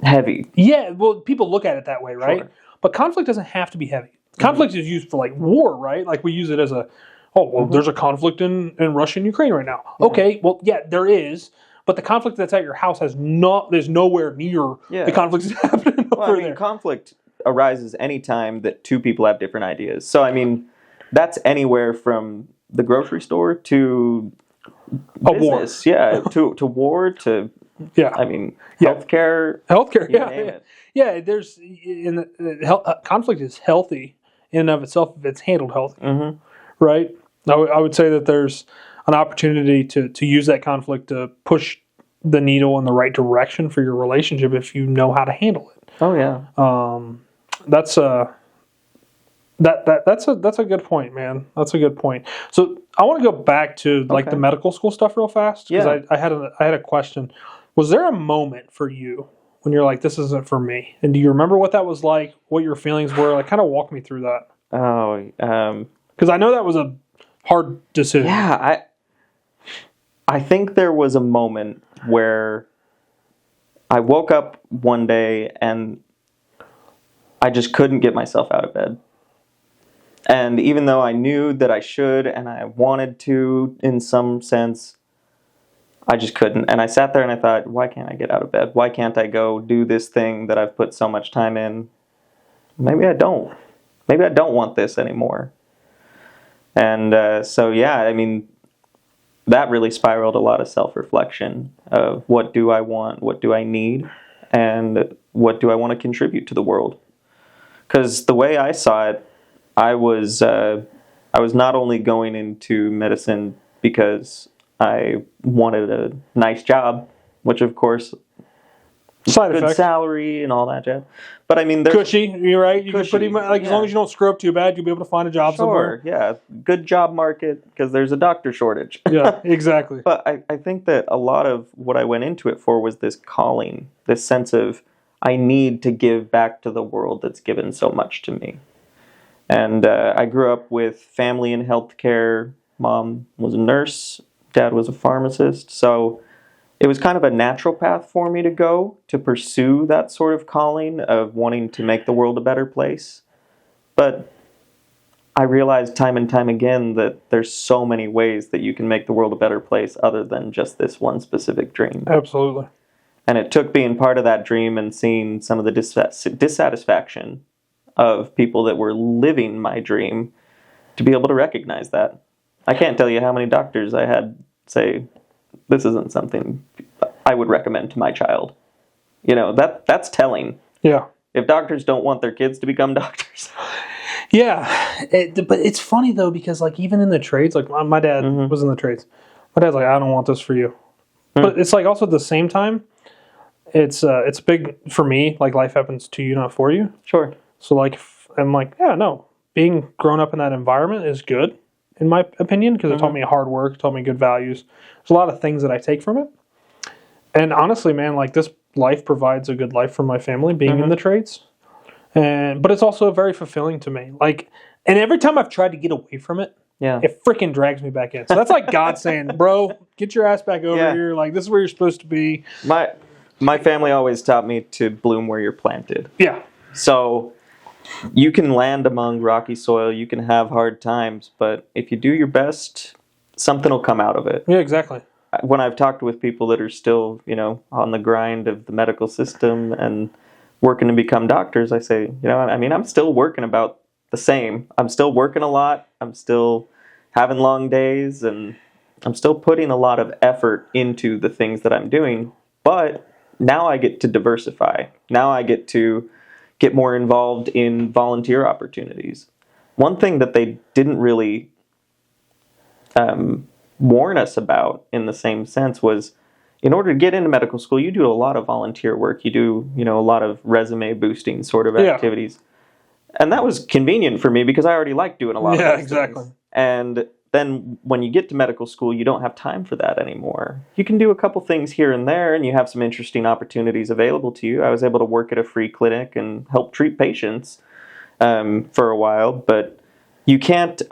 heavy. Yeah, well, people look at it that way, right? Sure. But conflict doesn't have to be heavy. Conflict is used for like war, right? Like we use it as there's a conflict in Russia and Ukraine right now. Yeah. Okay, well, yeah, there is, but the conflict that's at your house there's nowhere near the conflict that's happening over there. Conflict arises anytime that two people have different ideas. So, I mean, that's anywhere from the grocery store to business. Yeah, to war, to, I mean, healthcare. Healthcare, yeah. There's, conflict is healthy in and of itself if it's handled healthy, right? I would say that there's an opportunity to use that conflict to push the needle in the right direction for your relationship if you know how to handle it. Oh, yeah. That's a good point, man. That's a good point. So I want to go back to like the medical school stuff real fast because I had a question. Was there a moment for you when you're like, this isn't for me? And do you remember what that was like? What your feelings were? Like, kind of walk me through that. Oh, Because I know that was a hard decision. yeah. I think there was a moment where I woke up one day and I just couldn't get myself out of bed. And even though I knew that I should and I wanted to in some sense, I just couldn't. And I sat there and I thought, why can't I get out of bed? Why can't I go do this thing that I've put so much time in? Maybe I don't. Maybe I don't want this anymore. And so, yeah, I mean, that really spiraled a lot of self-reflection of what do I want, what do I need, and what do I want to contribute to the world. Because the way I saw it, I was not only going into medicine because I wanted a nice job, which of course, Side good effects. Salary and all that jazz. But I mean, there's Cushy, you're right. You can Cushy, pretty much, like, as long as you don't screw up too bad, you'll be able to find a job somewhere. sure, yeah, good job market because there's a doctor shortage. Yeah, exactly. But I think that a lot of what I went into it for was this calling, this sense of I need to give back to the world that's given so much to me. And I grew up with family in healthcare. Mom was a nurse, dad was a pharmacist. So it was kind of a natural path for me to go to pursue that sort of calling of wanting to make the world a better place. But I realized time and time again that there's so many ways that you can make the world a better place other than just this one specific dream. Absolutely. And it took being part of that dream and seeing some of the dissatisfaction of people that were living my dream to be able to recognize that. I can't tell you how many doctors I had say, this isn't something I would recommend to my child. You know, that's telling. Yeah. If doctors don't want their kids to become doctors. Yeah. But it's funny, though, because, like, even in the trades, like, my dad was in the trades. My dad's like, I don't want this for you. But it's, like, also at the same time, it's big for me. Like, life happens to you, not for you. Sure. So, like, I'm like, yeah, no. Being grown up in that environment is good, in my opinion, because it taught me hard work, taught me good values. There's a lot of things that I take from it. And honestly, man, like, this life provides a good life for my family, being in the trades. But it's also very fulfilling to me. Like, and every time I've tried to get away from it, it freaking drags me back in. So that's like God saying, bro, get your ass back over here. Like, this is where you're supposed to be. My family always taught me to bloom where you're planted. Yeah. So you can land among rocky soil, you can have hard times, but if you do your best, something will come out of it. Yeah, exactly. When I've talked with people that are still, you know, on the grind of the medical system and working to become doctors, I say, you know, I mean, I'm still working about the same. I'm still working a lot. I'm still having long days, and I'm still putting a lot of effort into the things that I'm doing. But now I get to diversify. Now I get to get more involved in volunteer opportunities. One thing that they didn't really warn us about in the same sense was, in order to get into medical school, you do a lot of volunteer work. You do, you know, a lot of resume boosting sort of activities. And that was convenient for me because I already liked doing a lot of those exactly. things. And then when you get to medical school, you don't have time for that anymore. You can do a couple things here and there, and you have some interesting opportunities available to you. I was able to work at a free clinic and help treat patients for a while, but you can't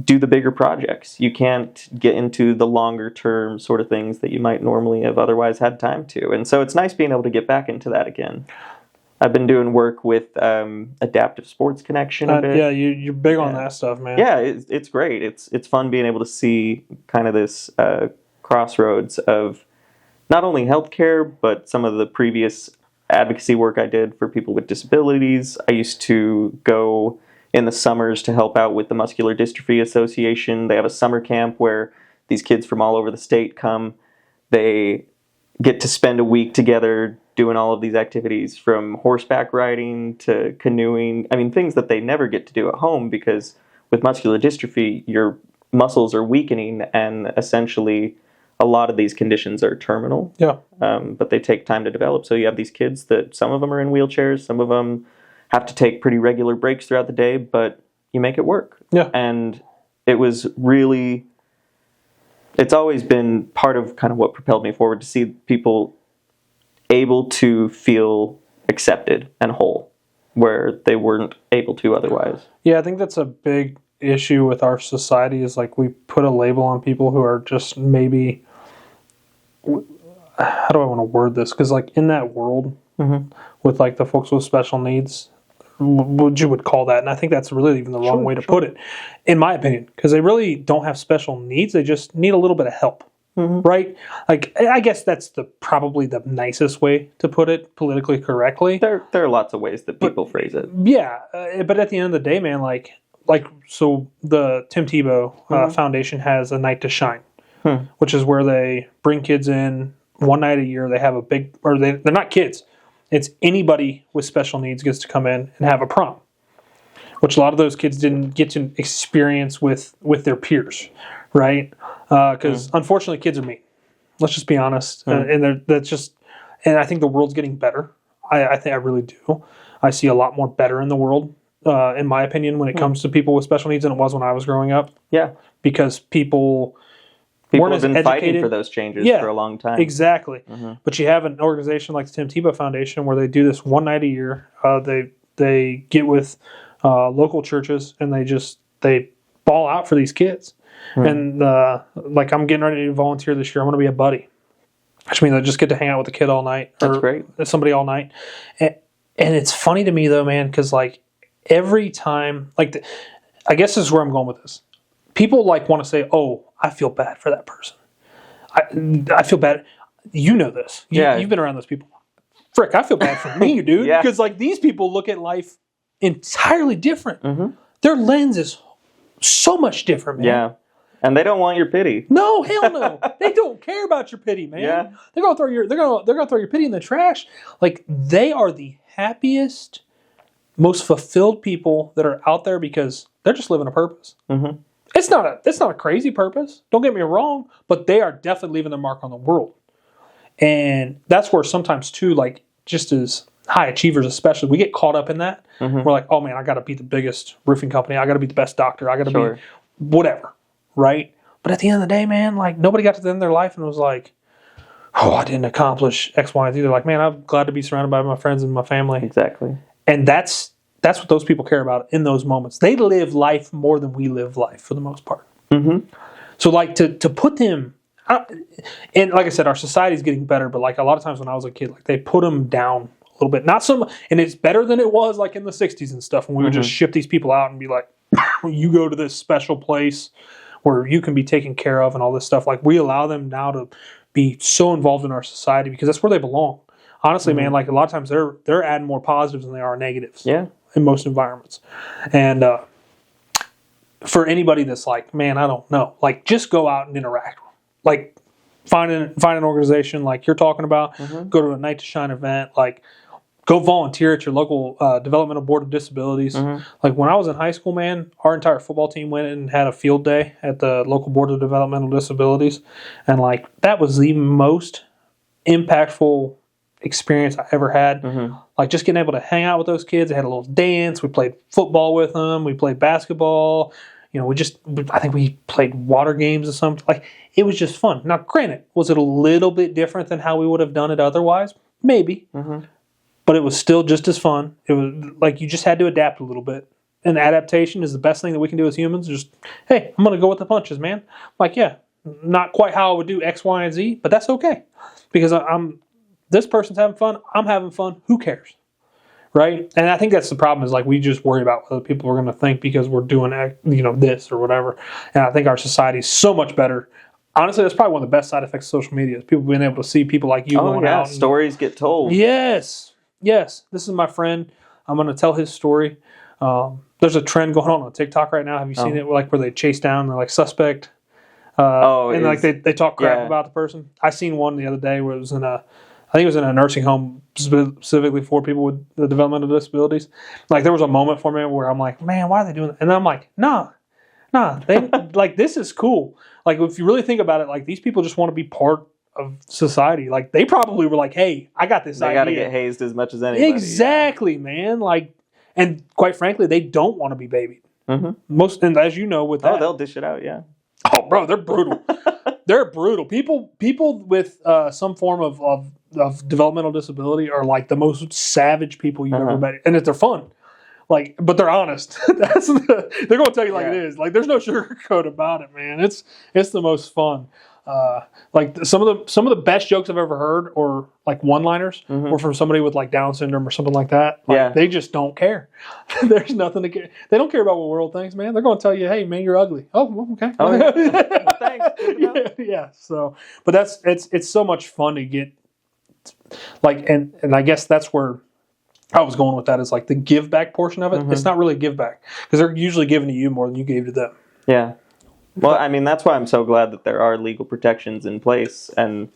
do the bigger projects. You can't get into the longer term sort of things that you might normally have otherwise had time to. And so it's nice being able to get back into that again. I've been doing work with Adaptive Sports Connection a bit. Yeah, you're big on that stuff, man. Yeah, it's great. It's fun being able to see kind of this crossroads of not only healthcare, but some of the previous advocacy work I did for people with disabilities. I used to go in the summers to help out with the Muscular Dystrophy Association. They have a summer camp where these kids from all over the state come. They get to spend a week together doing all of these activities, from horseback riding to canoeing. I mean, things that they never get to do at home, because with muscular dystrophy, your muscles are weakening, and essentially a lot of these conditions are terminal. Yeah. But they take time to develop. So you have these kids that some of them are in wheelchairs, some of them have to take pretty regular breaks throughout the day, but you make it work. Yeah. And it was really, it's always been part of kind of what propelled me forward, to see people able to feel accepted and whole where they weren't able to otherwise. Yeah, I think that's a big issue with our society is like we put a label on people who are just maybe, how do I want to word this? Because like in that world with like the folks with special needs, what you would call that, and I think that's really even the wrong way to put it, in my opinion, because they really don't have special needs. They just need a little bit of help, right? Like I guess that's probably the nicest way to put it, politically correctly. There are lots of ways that people phrase it. Yeah, but at the end of the day, man, like so the Tim Tebow Foundation has a night to shine, which is where they bring kids in one night a year. They have a big, or they're not kids. It's anybody with special needs gets to come in and have a prom, which a lot of those kids didn't get to experience with their peers, right? Because unfortunately, kids are mean. Let's just be honest, and that's just. And I think the world's getting better. I think I really do. I see a lot more better in the world, in my opinion, when it comes to people with special needs than it was when I was growing up. Yeah, because people People weren't have been as fighting educated. for those changes for a long time. Exactly. But you have an organization like the Tim Tebow Foundation where they do this one night a year. They get with local churches and they ball out for these kids. And like I'm getting ready to volunteer this year. I'm going to be a buddy, which means I just get to hang out with a kid all night. That's great. Somebody all night. And it's funny to me though, man, because like every time, like I guess this is where I'm going with this. People like want to say, "Oh, I feel bad for that person. I feel bad." You know this. You've been around those people. Frick, I feel bad for me, dude. Because like these people look at life entirely different. Their lens is so much different, man. Yeah, and they don't want your pity. No, hell no. They don't care about your pity, man. Yeah. They're gonna throw your pity in the trash. Like they are the happiest, most fulfilled people that are out there because they're just living a purpose. It's not a crazy purpose. Don't get me wrong, but they are definitely leaving their mark on the world. And that's where sometimes too, like just as high achievers especially, we get caught up in that. We're like, oh man, I got to be the biggest roofing company. I got to be the best doctor. I got to be whatever, right? But at the end of the day, man, like nobody got to the end of their life and was like, oh, I didn't accomplish X, Y, and Z. They're like, man, I'm glad to be surrounded by my friends and my family. Exactly. And that's what those people care about in those moments. They live life more than we live life for the most part. So like to put them, and like I said, our society's getting better, but like a lot of times when I was a kid, like they put them down a little bit. Not so much, and it's better than it was like in the 60s and stuff when we would just ship these people out and be like, you go to this special place where you can be taken care of and all this stuff. Like we allow them now to be so involved in our society because that's where they belong. Honestly, man, like a lot of times they're adding more positives than they are negatives. Yeah. In most environments. And for anybody that's like, man, I don't know, like just go out and interact. Like find an organization like you're talking about, go to a Night to Shine event, like go volunteer at your local developmental board of disabilities. Like when I was in high school, man, our entire football team went and had a field day at the local board of developmental disabilities. And like that was the most impactful experience I ever had. Like just getting able to hang out with those kids. They had a little dance. We played football with them. We played basketball. You know, I think we played water games or something. Like it was just fun. Now, granted, was it a little bit different than how we would have done it otherwise? Maybe. But it was still just as fun. It was like you just had to adapt a little bit. And adaptation is the best thing that we can do as humans. Just, hey, I'm going to go with the punches, man. Like, yeah, not quite how I would do X, Y, and Z, but that's okay. Because this person's having fun, I'm having fun, who cares? Right? And I think that's the problem is like we just worry about what other people are going to think because we're doing this or whatever. And I think our society is so much better. Honestly, that's probably one of the best side effects of social media is people being able to see people like you going out. Stories get told. Yes. This is my friend. I'm going to tell his story. There's a trend going on TikTok right now. Have you seen it? Like where they chase down the like suspect. And like they talk crap about the person. I seen one the other day where it was I think it was in a nursing home specifically for people with the developmental disabilities. Like there was a moment for me where I'm like, man, why are they doing that? And I'm like, nah, they like this is cool. Like if you really think about it, like these people just want to be part of society. Like they probably were like, hey, I got this idea. They got to get hazed as much as anybody. Exactly, man. Like, and quite frankly, they don't want to be babied. Most, and as you know, with that, they'll dish it out, yeah. Oh, bro, they're brutal. they're brutal. People with some form of developmental disability are like the most savage people you've ever met, and they're fun. Like, but they're honest. They're gonna tell you like it is. Like, there's no sugarcoat about it, man. It's the most fun. Like some of the best jokes I've ever heard, or like one-liners, were from somebody with like Down syndrome or something like that. Like, they just don't care. There's nothing to care. They don't care about what the world thinks, man. They're going to tell you, "Hey, man, you're ugly." Oh, well, okay. Oh, yeah. Well, thanks. Yeah. So, but it's so much fun to get. Like, and I guess that's where I was going with that, is like the give back portion of it. It's not really a give back, because they're usually giving to you more than you gave to them. Yeah. Well, I mean, that's why I'm so glad that there are legal protections in place and,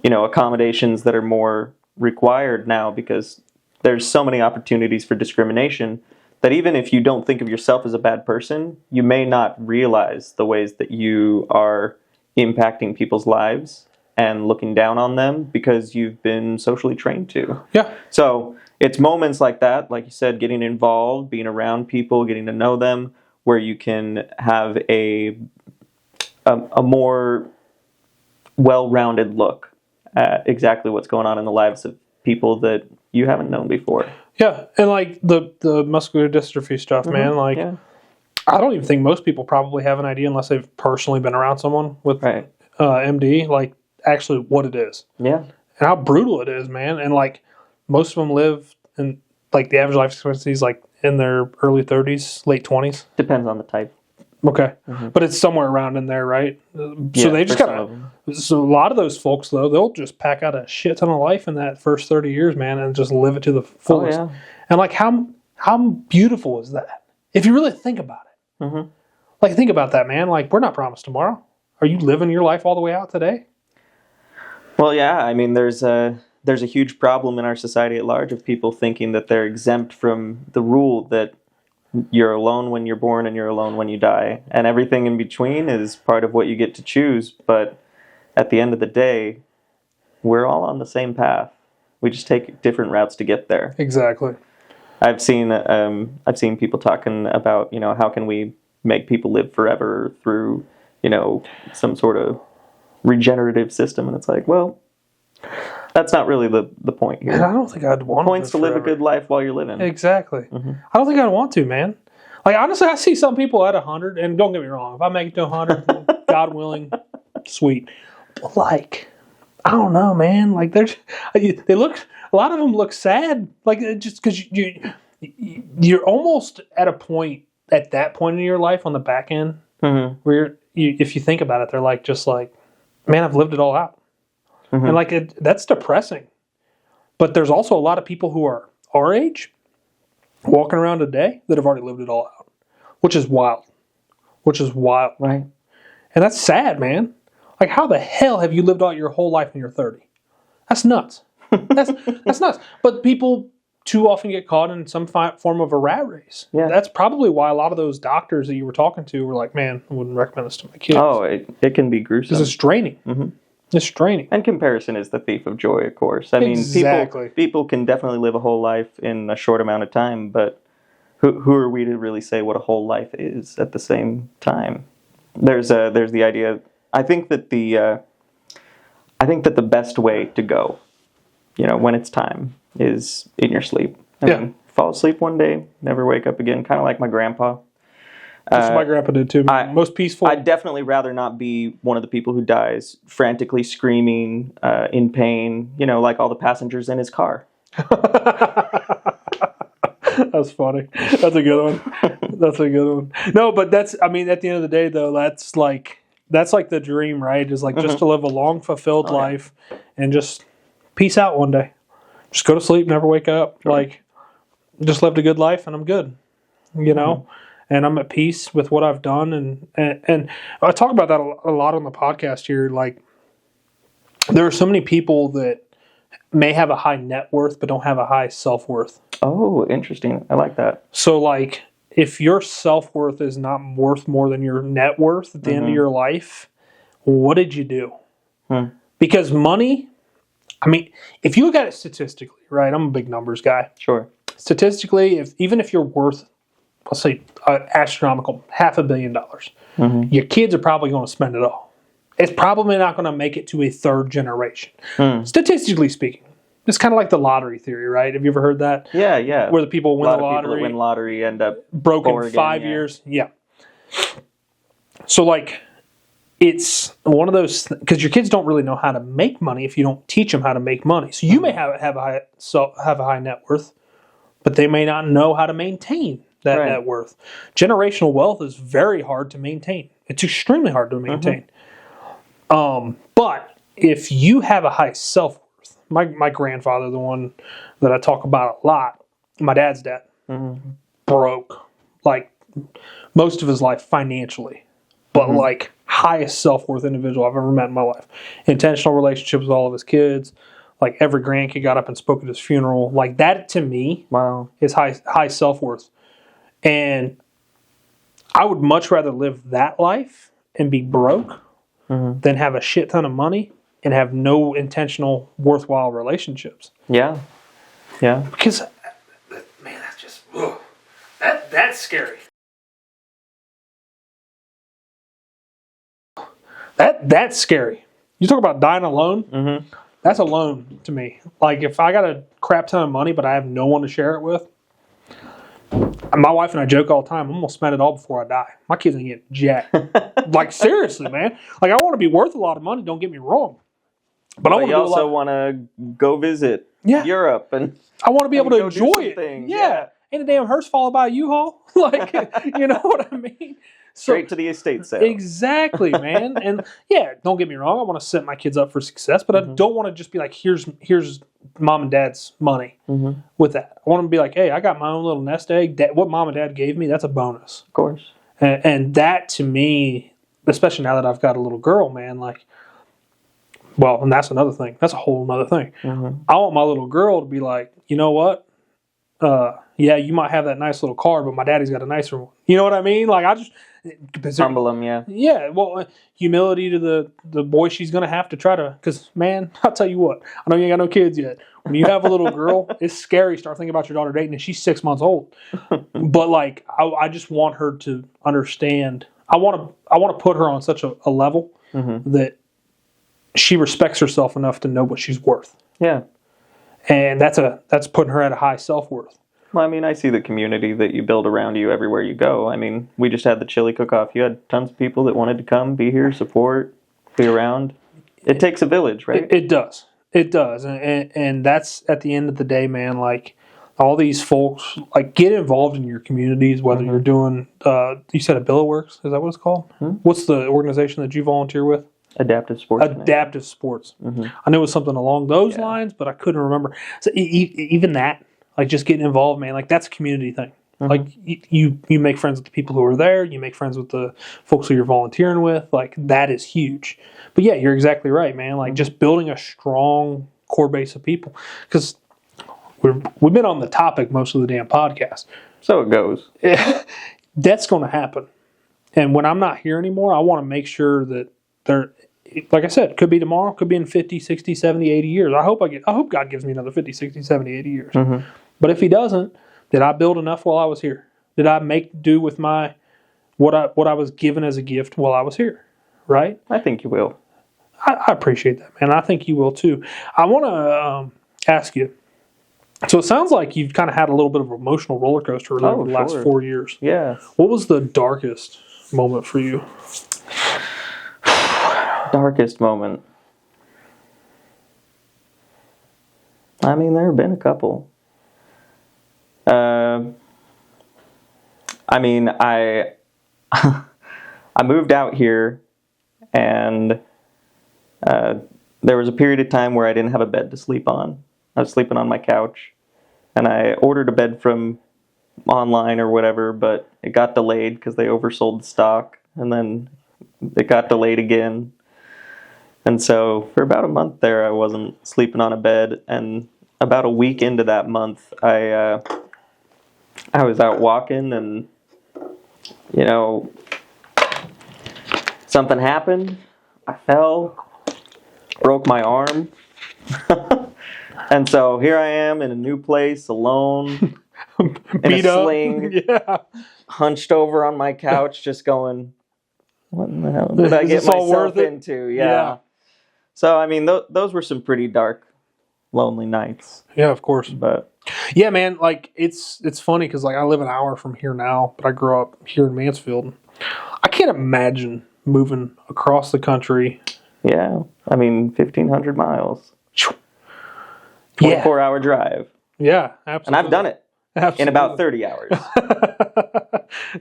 accommodations that are more required now, because there's so many opportunities for discrimination that even if you don't think of yourself as a bad person, you may not realize the ways that you are impacting people's lives and looking down on them because you've been socially trained to. Yeah. So it's moments like that, like you said, getting involved, being around people, getting to know them, where you can have a more well-rounded look at exactly what's going on in the lives of people that you haven't known before. Yeah, and like the muscular dystrophy stuff, man, like I don't even think most people probably have an idea, unless they've personally been around someone with MD, like actually what it is. Yeah. And how brutal it is, man. And like most of them live in, like, the average life expectancy is like in their early 30s, late 20s. Depends on the type. Okay. But it's somewhere around in there, right? So they just got so a lot of those folks, though, they'll just pack out a shit ton of life in that first 30 years, man, and just live it to the fullest. Oh, yeah. And like, how beautiful is that? If you really think about it. Like, think about that, man. Like, we're not promised tomorrow. Are you living your life all the way out today? Well, yeah. I mean, there's a huge problem in our society at large of people thinking that they're exempt from the rule that you're alone when you're born and you're alone when you die. And everything in between is part of what you get to choose. But at the end of the day, we're all on the same path. We just take different routes to get there. Exactly. I've seen people talking about, how can we make people live forever through, some sort of regenerative system. And it's like, well, that's not really the point here. And I don't think I'd want the point's to live a good life while you're living. Exactly. I don't think I'd want to, man. Like, honestly, I see some people at 100, and don't get me wrong, if I make it to 100, God willing, sweet. But like, I don't know, man. Like, they look, a lot of them look sad. Like, just because you're almost at a point, at that point in your life on the back end, where if you think about it, they're like, just like, man, I've lived it all out. And like, that's depressing. But there's also a lot of people who are our age walking around today that have already lived it all out, which is wild. Right. And that's sad, man. Like, how the hell have you lived out your whole life when you're 30? That's nuts. That's nuts. But people too often get caught in some form of a rat race. Yeah. That's probably why a lot of those doctors that you were talking to were like, man, I wouldn't recommend this to my kids. Oh, it can be gruesome. Because it's draining. It's draining. And comparison is the thief of joy, of course. I mean, people can definitely live a whole life in a short amount of time, but who are we to really say what a whole life is at the same time? There's the idea. I think that the best way to go, when it's time, is in your sleep. I mean, fall asleep one day, never wake up again. Kind of like my grandpa. That's what my grandpa did too. Most peaceful. I'd definitely rather not be one of the people who dies frantically screaming in pain, like all the passengers in his car. That's funny. That's a good one. No, but at the end of the day, though, that's like the dream, right? Is like just to live a long, fulfilled life and just peace out one day. Just go to sleep, never wake up. Sure. Like, just lived a good life and I'm good, And I'm at peace with what I've done. And I talk about that a lot on the podcast here. Like, there are so many people that may have a high net worth but don't have a high self-worth. Oh, interesting. I like that. So, like, if your self-worth is not worth more than your net worth at the end of your life, what did you do? Because money, I mean, if you look at it statistically, right? I'm a big numbers guy. Sure. Statistically, even if you're worth, let's say, astronomical $500 million, your kids are probably going to spend it all. it's probably not going to make it to a third generation. Hmm. Statistically speaking. It's kind of like the lottery theory, right? Have you ever heard that? Yeah, yeah. Where the people win the lottery. A lot of people that win lottery end up broke in 5 years. Yeah. So, like, it's one of those, because your kids don't really know how to make money if you don't teach them how to make money. So you may have a high net worth, but they may not know how to maintain that net worth. Generational wealth is very hard to maintain. It's extremely hard to maintain. But if you have a high self-worth, my grandfather, the one that I talk about a lot, my dad's dad, broke like most of his life financially, but like highest self-worth individual I've ever met in my life. Intentional relationships with all of his kids. Like every grandkid got up and spoke at his funeral. Like that to me is high self-worth. And I would much rather live that life and be broke than have a shit ton of money and have no intentional, worthwhile relationships. Yeah. Yeah. Because, man, that's just, that's scary. That's scary. You talk about dying alone? That's a loan to me. Like, if I got a crap ton of money, but I have no one to share it with, my wife and I joke all the time, I'm going to spend it all before I die. My kids ain't getting jack. Like, seriously, man. Like, I want to be worth a lot of money, don't get me wrong. But I also want to go visit Europe. And I want to be able to enjoy it. Yeah. Ain't a damn hearse followed by a U-Haul. Like, you know what I mean? Straight to the estate sale. Exactly, man. And yeah, don't get me wrong. I want to set my kids up for success, but I don't want to just be like, here's mom and dad's money with that. I want to be like, hey, I got my own little nest egg. What mom and dad gave me, that's a bonus. Of course. And that to me, especially now that I've got a little girl, man, like, well, and that's another thing. That's a whole other thing. I want my little girl to be like, you know what? Yeah, you might have that nice little car, but my daddy's got a nicer one. You know what I mean? Like, I just humble them, yeah. Yeah, well, humility to the boy she's gonna have to try to. Because man, I'll tell you what. I know you ain't got no kids yet. When you have a little girl, it's scary. Start thinking about your daughter dating, and she's 6 months old. But like, I just want her to understand. I want to put her on such a level that she respects herself enough to know what she's worth. Yeah. And that's putting her at a high self-worth. Well, I mean, I see the community that you build around you everywhere you go. I mean, we just had the chili cook-off. You had tons of people that wanted to come, be here, support, be around. It takes a village, right? It does. It does. And that's, at the end of the day, man, like, all these folks, like, get involved in your communities, whether you're doing, you said Abilla Works, is that what it's called? What's the organization that you volunteer with? Adaptive Sports. Adaptive Sports. I knew it was something along those lines, but I couldn't remember. So even that, like, just getting involved, man, like, that's a community thing. Like, you make friends with the people who are there. You make friends with the folks who you're volunteering with. Like, that is huge. But yeah, you're exactly right, man. Like, just building a strong core base of people. Because we've been on the topic most of the damn podcast. So it goes. That's going to happen. And when I'm not here anymore, I want to make sure that they're, like I said, could be tomorrow, could be in 50, 60, 70, 80 years. I hope God gives me another 50, 60, 70, 80 years. But if he doesn't, did I build enough while I was here? Did I make do with my what I was given as a gift while I was here? Right? I think you will. I appreciate that, man. I think you will too. I want to ask you. So it sounds like you've kind of had a little bit of an emotional roller coaster over the last 4 years. Yeah. What was the darkest moment for you? Darkest moment. I mean, there have been a couple. I mean, I moved out here, and there was a period of time where I didn't have a bed to sleep on. I was sleeping on my couch, and I ordered a bed from online or whatever, but it got delayed because they oversold the stock, and then it got delayed again. And so for about a month there, I wasn't sleeping on a bed, and about a week into that month, I was out walking, and something happened. I fell, broke my arm, and so here I am in a new place, alone, in a sling, hunched over on my couch, just going, what in the hell did I get myself into? Yeah. So, I mean, those were some pretty dark, lonely nights. Yeah, of course. But yeah, man, like it's funny because like I live an hour from here now, but I grew up here in Mansfield. I can't imagine moving across the country. Yeah, I mean, 1,500 miles, 24-hour drive. Yeah, absolutely. And I've done it in about 30 hours.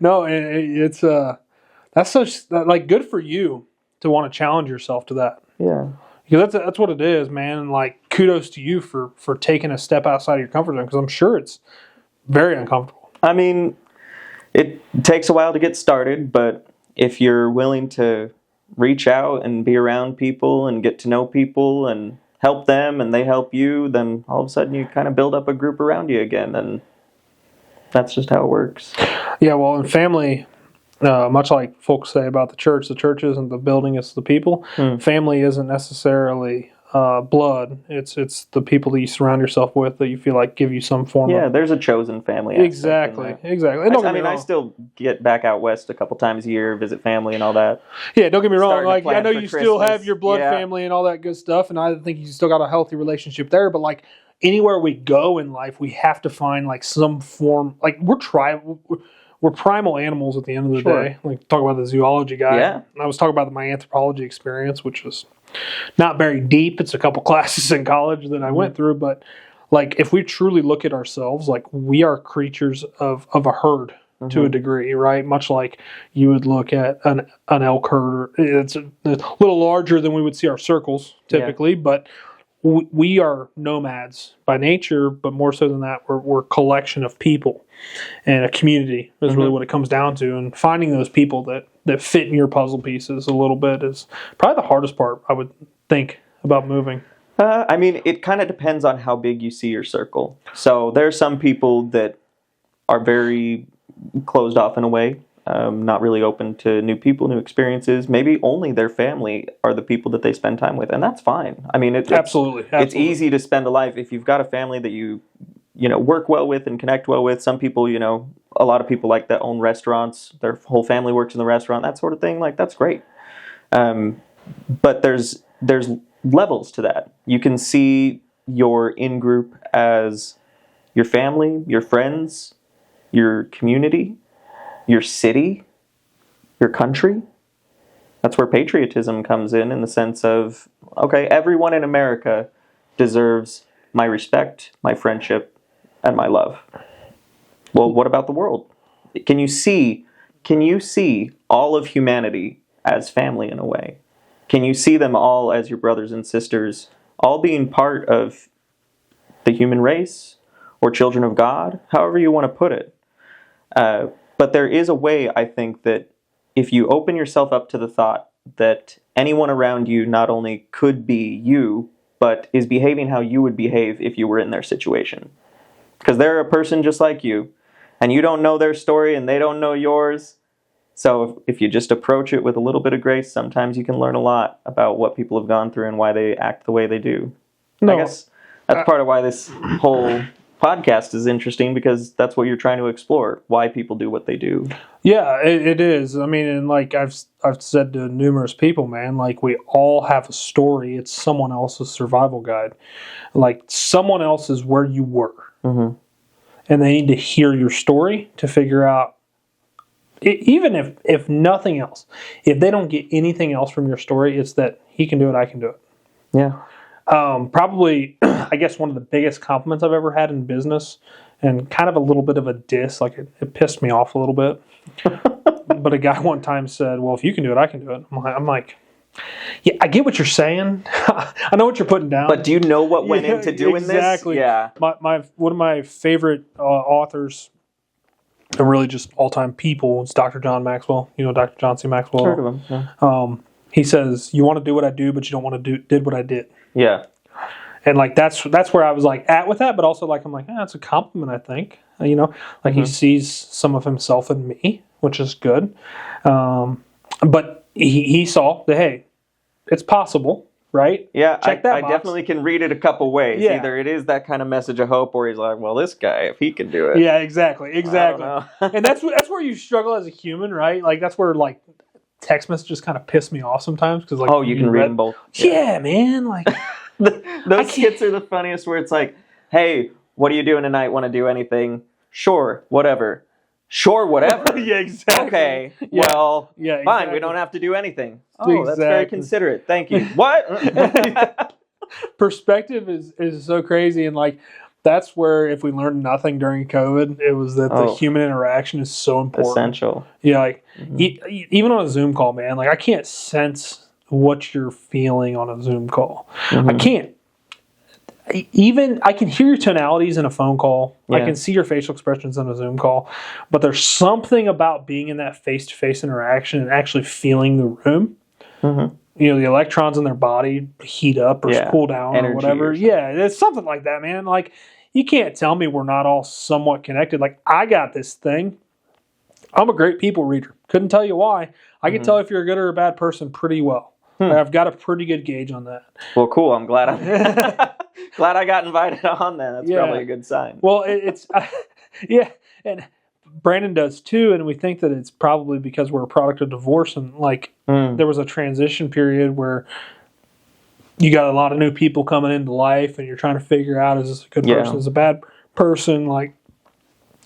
No, it's that's such like good for you to want to challenge yourself to that. Yeah. Because that's what it is, man. And like, kudos to you for taking a step outside of your comfort zone. Because I'm sure it's very uncomfortable. I mean, it takes a while to get started, but if you're willing to reach out and be around people and get to know people and help them and they help you, then all of a sudden you kind of build up a group around you again, and that's just how it works. Yeah, well, in family, much like folks say about the church isn't the building, it's the people. Family isn't necessarily blood. It's the people that you surround yourself with that you feel like give you some form of... Yeah, there's a chosen family. Exactly. I still get back out west a couple times a year, visit family and all that. Yeah, don't get me wrong. Like, I know you Christmas. still have your blood family and all that good stuff, and I think you still got a healthy relationship there, but like anywhere we go in life, we have to find like some form... Like, we're primal animals at the end of the day. Like, talk about the zoology guy. Yeah. I was talking about my anthropology experience, which was not very deep. It's a couple classes in college that I went through. But, like, if we truly look at ourselves, like, we are creatures of a herd to a degree, right? Much like you would look at an elk herd. It's a little larger than we would see our circles, typically. But we are nomads by nature, but more so than that, we're a collection of people. And a community is really what it comes down to. And finding those people that fit in your puzzle pieces a little bit is probably the hardest part, I would think, about moving. I mean, it kind of depends on how big you see your circle. So there are some people that are very closed off in a way, not really open to new people, new experiences. Maybe only their family are the people that they spend time with, and that's fine. I mean, Absolutely. It's easy to spend a life if you've got a family that you work well with and connect well with. Some people, a lot of people like that own restaurants. Their whole family works in the restaurant, that sort of thing. Like, that's great. But there's levels to that. You can see your in-group as your family, your friends, your community, your city, your country. That's where patriotism comes in the sense of, okay, everyone in America deserves my respect, my friendship, and my love. Well, what about the world? Can you see all of humanity as family in a way? Can you see them all as your brothers and sisters, all being part of the human race or children of God, however you want to put it? But there is a way, I think, that if you open yourself up to the thought that anyone around you not only could be you, but is behaving how you would behave if you were in their situation. Because they're a person just like you, and you don't know their story and they don't know yours. So if you just approach it with a little bit of grace, sometimes you can learn a lot about what people have gone through and why they act the way they do. I guess that's part of why this whole podcast is interesting, because that's what you're trying to explore, why people do what they do. Yeah, it is. I mean, and like I've said to numerous people, man, like we all have a story. It's someone else's survival guide. Like someone else is where you were. Mm-hmm. And they need to hear your story to figure out, even if nothing else, if they don't get anything else from your story, it's that he can do it, I can do it. Yeah. Probably, I guess one of the biggest compliments I've ever had in business, and kind of a little bit of a diss, like it pissed me off a little bit. But a guy one time said, well, if you can do it, I can do it. I'm like, yeah, I get what you're saying. I know what you're putting down. But do you know what went into doing exactly. this? Yeah. One of my favorite authors, and really just all-time people, is Dr. John Maxwell. You know Dr. John C. Maxwell? Heard of him, yeah. He says, you want to do what I do, but you don't want to did what I did. Yeah. And like that's where I was like at with that, but also like I'm like, that's a compliment, I think. He sees some of himself in me, which is good. But he saw that, hey, it's possible, right? Yeah, Check that I box. definitely can read it a couple ways. Yeah. Either it is that kind of message of hope, or he's like, well, this guy, if he can do it. Yeah, exactly. I don't know. And that's where you struggle as a human, right? Like that's where like text messages kind of piss me off sometimes because like you can read them both. Yeah, man. Like those skits are the funniest. Where it's like, "Hey, what are you doing tonight? Want to do anything? Sure, whatever. Sure, whatever. Yeah, exactly. Okay, Yeah. well, Yeah, fine. exactly. We don't have to do anything. Oh, that's very Exactly. considerate. Thank you. What? Perspective is so crazy, and like that's where if we learned nothing during COVID, it was that the human interaction is so important. Essential. Yeah, like even on a Zoom call, man. Like I can't sense what you're feeling on a Zoom call. I can't. Even I can hear your tonalities in a phone call. Yeah. I can see your facial expressions on a Zoom call, but there's something about being in that face-to-face interaction and actually feeling the room. You know, the electrons in their body heat up or cool down or whatever. Yeah, it's something like that, man. Like, you can't tell me we're not all somewhat connected. Like, I got this thing. I'm a great people reader. Couldn't tell you why. I can tell if you're a good or a bad person pretty well. Like, I've got a pretty good gauge on that. Well, cool. I'm glad glad I got invited on that. That's probably a good sign. Well, it's yeah, and Brandon does too, and we think that it's probably because we're a product of divorce, and like there was a transition period where you got a lot of new people coming into life, and you're trying to figure out, is this a good person, is this a bad person? Like,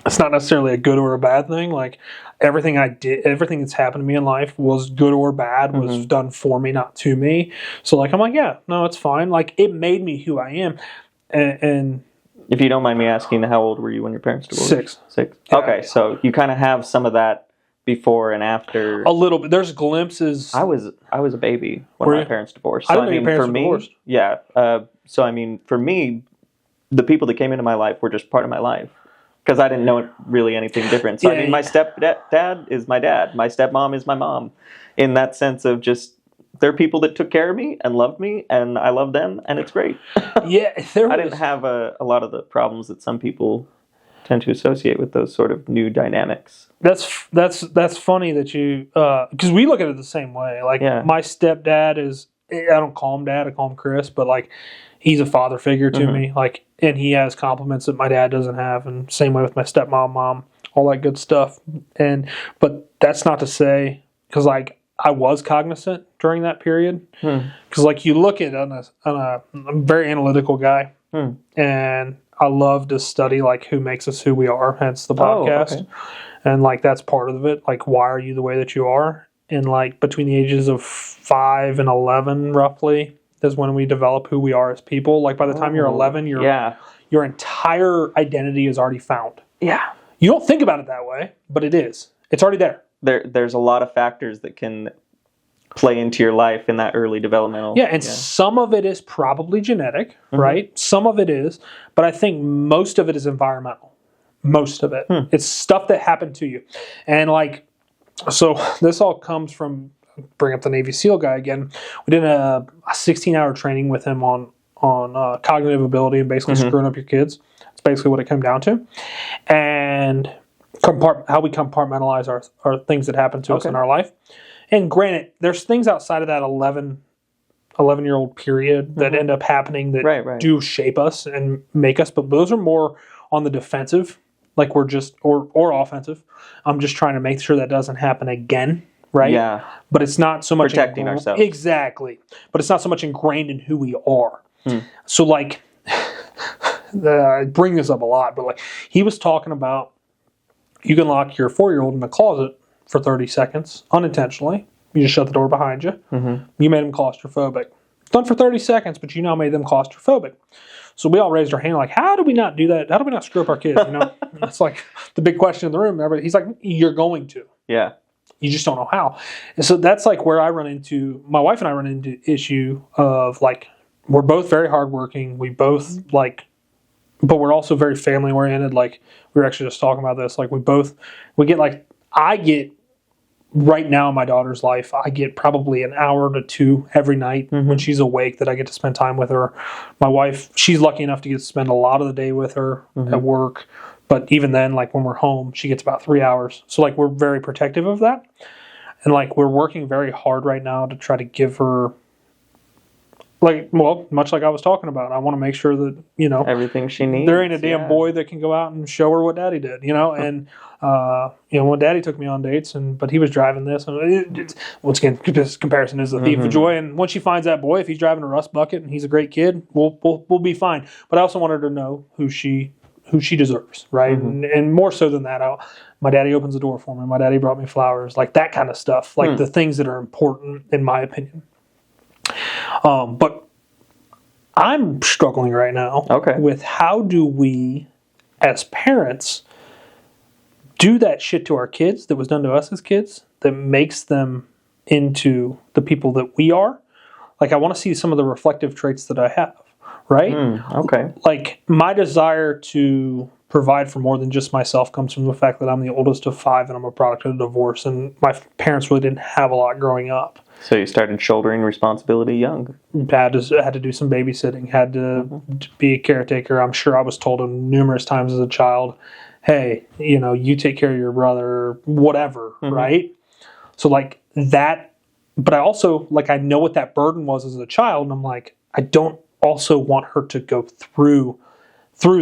it's not necessarily a good or a bad thing. Like, everything that's happened to me in life was good or bad, was done for me, not to me. So like, I'm like, yeah, no, it's fine. Like, it made me who I am. And if you don't mind me asking, how old were you when your parents divorced? 6. Yeah. Okay, so you kind of have some of that before and after. A little bit. There's glimpses. I was a baby when my parents divorced. So, I didn't know your parents were divorced. Yeah. So I mean, for me, the people that came into my life were just part of my life. Because I didn't know really anything different. So, I mean, my stepdad is my dad. My stepmom is my mom. In that sense of just, they're people that took care of me and loved me, and I love them, and it's great. Yeah. I didn't have a lot of the problems that some people tend to associate with those sort of new dynamics. That's funny that you, because we look at it the same way. Like, my stepdad is, I don't call him dad, I call him Chris, but like, he's a father figure to me. Like, and he has compliments that my dad doesn't have, and same way with my stepmom, mom, all that good stuff. But that's not to say, because like I was cognizant during that period, because like you look at I'm a very analytical guy, and I love to study like who makes us who we are. Hence the podcast, and like that's part of it. Like, why are you the way that you are? And like between the ages of 5 and 11, roughly, is when we develop who we are as people. Like, by the time you're 11, your entire identity is already found. Yeah. You don't think about it that way, but it is. It's already there. There's a lot of factors that can play into your life in that early developmental. Yeah, and some of it is probably genetic, right? Some of it is, but I think most of it is environmental. Most of it. It's stuff that happened to you. And like, so this all comes from, bring up the Navy SEAL guy again. We did a 16-hour training with him on cognitive ability and basically screwing up your kids. That's basically what it came down to. And how we compartmentalize our things that happen to us in our life. And granted, there's things outside of that 11-year-old period that end up happening that do shape us and make us, but those are more on the defensive, like we're just, or offensive. I'm just trying to make sure that doesn't happen again. Right? Yeah. But it's not so much protecting ourselves. Exactly. But it's not so much ingrained in who we are. So like, I bring this up a lot, but like, he was talking about, you can lock your 4-year-old in the closet for 30 seconds unintentionally. You just shut the door behind you. You made him claustrophobic. Done for 30 seconds, but you now made them claustrophobic. So we all raised our hand like, how do we not do that? How do we not screw up our kids? You know, that's like the big question in the room. Everybody, he's like, you're going to. Yeah. You just don't know how. And so that's like where my wife and I run into issue of like, we're both very hardworking. We both like, but we're also very family oriented. Like, we were actually just talking about this. Like, I get right now in my daughter's life, I get probably an hour to 2 every night when she's awake that I get to spend time with her. My wife, she's lucky enough to get to spend a lot of the day with her at work. But even then, like when we're home, she gets about 3 hours. So like we're very protective of that. And like we're working very hard right now to try to give her much like I was talking about, I want to make sure that, Everything she needs. there ain't a damn boy that can go out and show her what daddy did, and, when daddy took me on dates, but he was driving this, and once again, this comparison is the thief of joy, and once she finds that boy, if he's driving a rust bucket and he's a great kid, we'll be fine. But I also want her to know who she deserves, right? And more so than that, my daddy opens the door for me. My daddy brought me flowers, like that kind of stuff, like the things that are important, in my opinion. But I'm struggling right now with how do we, as parents, do that shit to our kids that was done to us as kids that makes them into the people that we are. Like, I want to see some of the reflective traits that I have, right? Like, my desire to provide for more than just myself comes from the fact that I'm the oldest of 5 and I'm a product of a divorce, and my parents really didn't have a lot growing up. So you started shouldering responsibility young. Had to do some babysitting, had to be a caretaker. I'm sure I was told numerous times as a child, hey, you take care of your brother, whatever, right? So like that, but I also, like, I know what that burden was as a child, and I'm like, I don't also want her to go through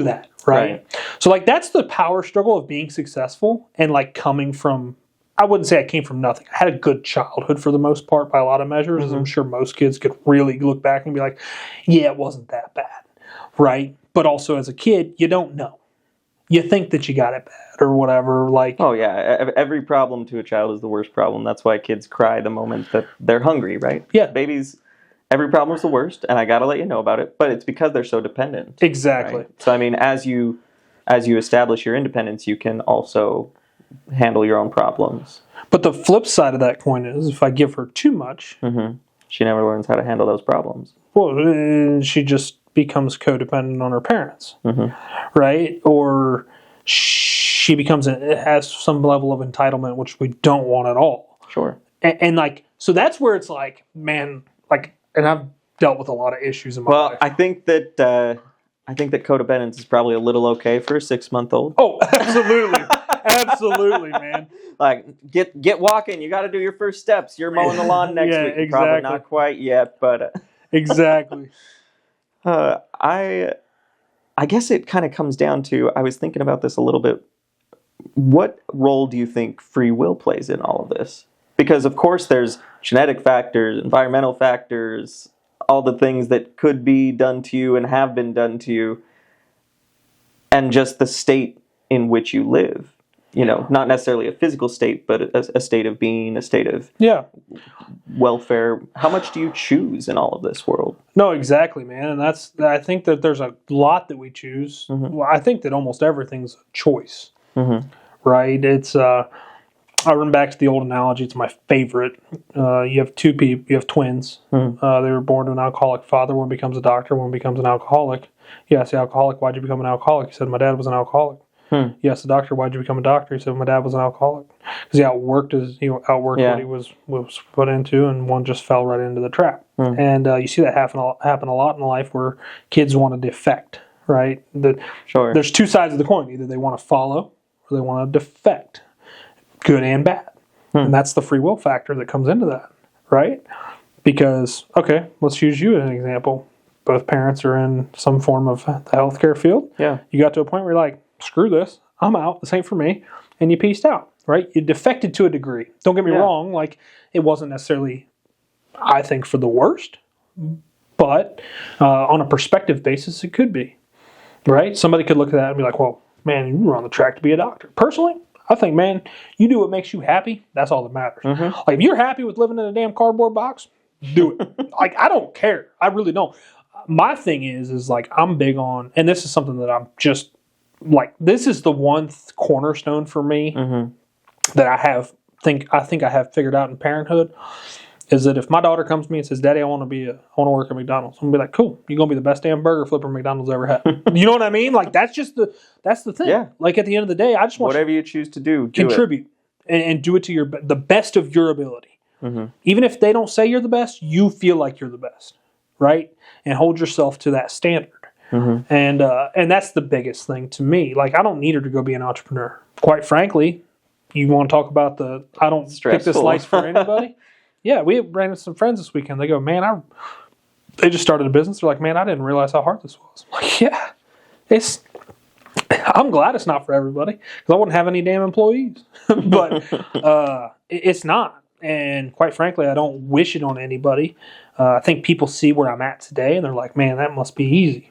that, right? So like, that's the power struggle of being successful, and like coming from, I wouldn't say I came from nothing. I had a good childhood for the most part by a lot of measures, as I'm sure most kids could really look back and be like, yeah, it wasn't that bad, right? But also as a kid, you don't know. You think that you got it bad or whatever. Like, oh yeah, every problem to a child is the worst problem. That's why kids cry the moment that they're hungry, right? Yeah. Babies, every problem is the worst, and I got to let you know about it, but it's because they're so dependent. Exactly. Right? So I mean, as you establish your independence, you can also handle your own problems. But the flip side of that coin is, if I give her too much, she never learns how to handle those problems. Well, she just becomes codependent on her parents, right? Or she has some level of entitlement, which we don't want at all. Sure. And like, so that's where it's like, man, like, and I've dealt with a lot of issues in my life. Well, I think that codependence is probably a little okay for a 6-month-old. Oh, absolutely. Absolutely, man. Like, get walking. You got to do your first steps. You're mowing the lawn next week. Exactly. Probably not quite yet, but exactly. I guess it kind of comes down to, I was thinking about this a little bit. What role do you think free will plays in all of this? Because of course there's genetic factors, environmental factors, all the things that could be done to you and have been done to you, and just the state in which you live. Not necessarily a physical state, but a state of being, a state of welfare. How much do you choose in all of this world? No, exactly, man. And I think that there's a lot that we choose. Well, I think that almost everything's a choice, right? It's, I run back to the old analogy. It's my favorite. You have two people, you have twins. They were born to an alcoholic father. One becomes a doctor, one becomes an alcoholic. You ask the alcoholic, why'd you become an alcoholic? He said, my dad was an alcoholic. You asked the doctor, why'd you become a doctor? He said, my dad was an alcoholic. Because he outworked what he was put into, and one just fell right into the trap. And you see that happen a lot in life where kids want to defect, right? There's two sides of the coin. Either they want to follow or they want to defect, good and bad. And that's the free will factor that comes into that, right? Because, okay, let's use you as an example. Both parents are in some form of the healthcare field. Yeah. You got to a point where you're like, screw this, I'm out, this ain't for me, and you pieced out, right? You defected to a degree. Don't get me wrong, like, it wasn't necessarily, I think, for the worst, but on a perspective basis, it could be, right? Somebody could look at that and be like, well, man, you were on the track to be a doctor. Personally, I think, man, you do what makes you happy, that's all that matters. Like, if you're happy with living in a damn cardboard box, do it. Like, I don't care. I really don't. My thing is like, I'm big on, and this is something that I'm just, like, this is the one cornerstone for me that I think I have figured out in parenthood, is that if my daughter comes to me and says, Daddy, I want to work at McDonald's, I'm going to be like, cool, you're going to be the best damn burger flipper McDonald's ever had. You know what I mean? Like, that's the thing. Yeah. Like, at the end of the day, I just want whatever you choose to do, contribute and do it to the best of your ability. Even if they don't say you're the best, you feel like you're the best, right? And hold yourself to that standard. And that's the biggest thing to me. Like, I don't need her to go be an entrepreneur. Quite frankly, you want to talk about I don't pick this life for anybody. Yeah, we ran into some friends this weekend. They go, man, they just started a business. They're like, man, I didn't realize how hard this was. I'm like, yeah, I'm glad it's not for everybody because I wouldn't have any damn employees. But it's not. And quite frankly, I don't wish it on anybody. I think people see where I'm at today and they're like, man, that must be easy.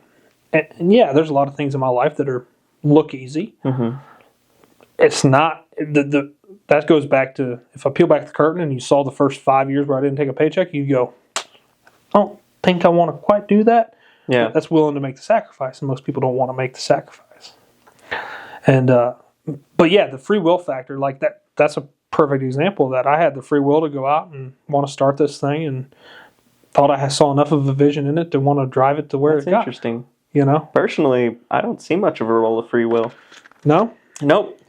And yeah, there's a lot of things in my life that look easy. Mm-hmm. It's not. That goes back to, if I peel back the curtain and you saw the first 5 years where I didn't take a paycheck, you go, I don't think I want to quite do that. Yeah. That's willing to make the sacrifice, and most people don't want to make the sacrifice. And but yeah, the free will factor, like that's a perfect example of that. I had the free will to go out and want to start this thing, and thought I saw enough of a vision in it to want to drive it to where That's it got. interesting. You know, personally, I don't see much of a role of free will. No. Nope.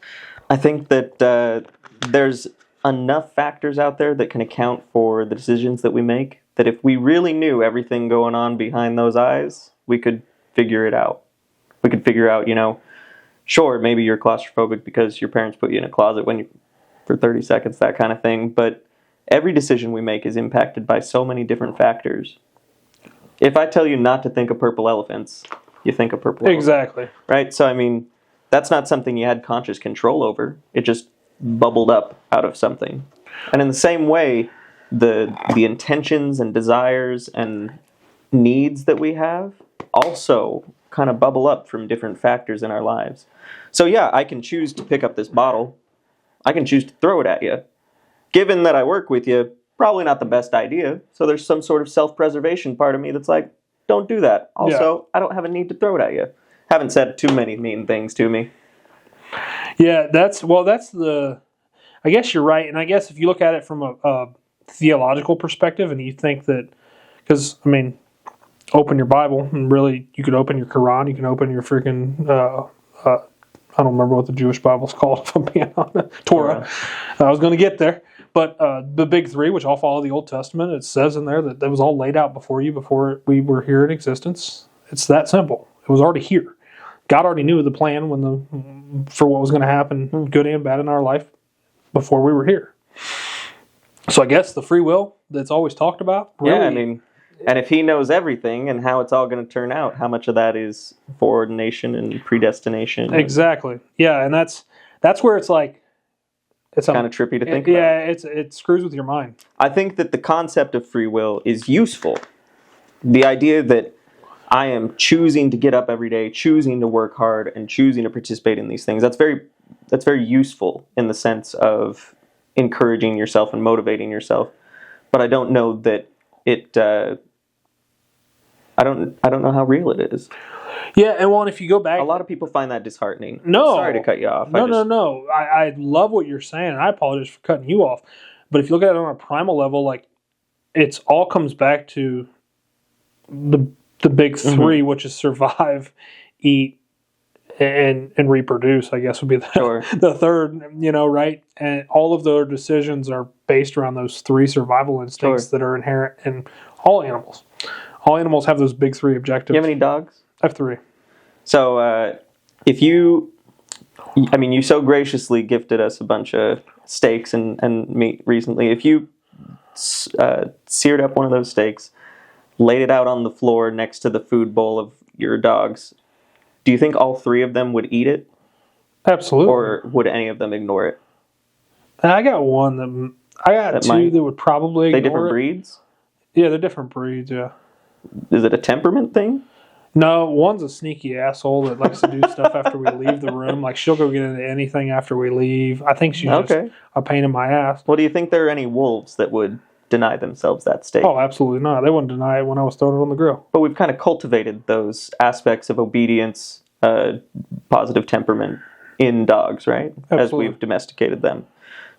I think that there's enough factors out there that can account for the decisions that we make, that if we really knew everything going on behind those eyes, we could figure it out. We could figure out, sure, maybe you're claustrophobic because your parents put you in a closet for 30 seconds, that kind of thing, but every decision we make is impacted by so many different factors. If I tell you not to think of purple elephants, you think of purple elephants. Exactly. Right? So, I mean, that's not something you had conscious control over. It just bubbled up out of something. And in the same way, the intentions and desires and needs that we have also kind of bubble up from different factors in our lives. So yeah, I can choose to pick up this bottle. I can choose to throw it at you. Given that I work with you, probably not the best idea. So there's some sort of self-preservation part of me that's like, don't do that. Also, I don't have a need to throw it at you. Haven't said too many mean things to me. Yeah, I guess you're right. And I guess if you look at it from a theological perspective and you think that, because, I mean, open your Bible and really you could open your Quran, you can open your freaking, I don't remember what the Jewish Bible's called, if I'm being honest, Torah. I was going to get there. But the big three, which all follow the Old Testament, it says in there that was all laid out before you, before we were here in existence. It's that simple. It was already here. God already knew the plan for what was going to happen, good and bad in our life, before we were here. So I guess the free will that's always talked about. Really, yeah, I mean, and if he knows everything and how it's all going to turn out, how much of that is foreordination and predestination? Exactly. Yeah, and that's where it's like, it's kind of trippy to think about. Yeah, it screws with your mind. I think that the concept of free will is useful. The idea that I am choosing to get up every day, choosing to work hard, and choosing to participate in these things. That's very useful in the sense of encouraging yourself and motivating yourself. But I don't know that it. I don't know how real it is. Yeah, and if you go back, a lot of people find that disheartening. No, sorry to cut you off. No. I love what you're saying, and I apologize for cutting you off. But if you look at it on a primal level, like, it's all comes back to the big three, which is survive, eat, and reproduce, I guess would be the third, right? And all of their decisions are based around those three survival instincts that are inherent in all animals. All animals have those big three objectives. You have any dogs? I have 3. So if you so graciously gifted us a bunch of steaks and meat recently. If you seared up one of those steaks, laid it out on the floor next to the food bowl of your dogs, do you think all 3 of them would eat it? Absolutely. Or would any of them ignore it? I got one I got 2 that would probably ignore it. They different breeds? Yeah, they're different breeds, yeah. Is it a temperament thing? No, one's a sneaky asshole that likes to do stuff after we leave the room. Like, she'll go get into anything after we leave. I think she's just a pain in my ass. Well, do you think there are any wolves that would deny themselves that steak? Oh, absolutely not. They wouldn't deny it when I was throwing it on the grill. But we've kind of cultivated those aspects of obedience, positive temperament in dogs, right? Absolutely. As we've domesticated them.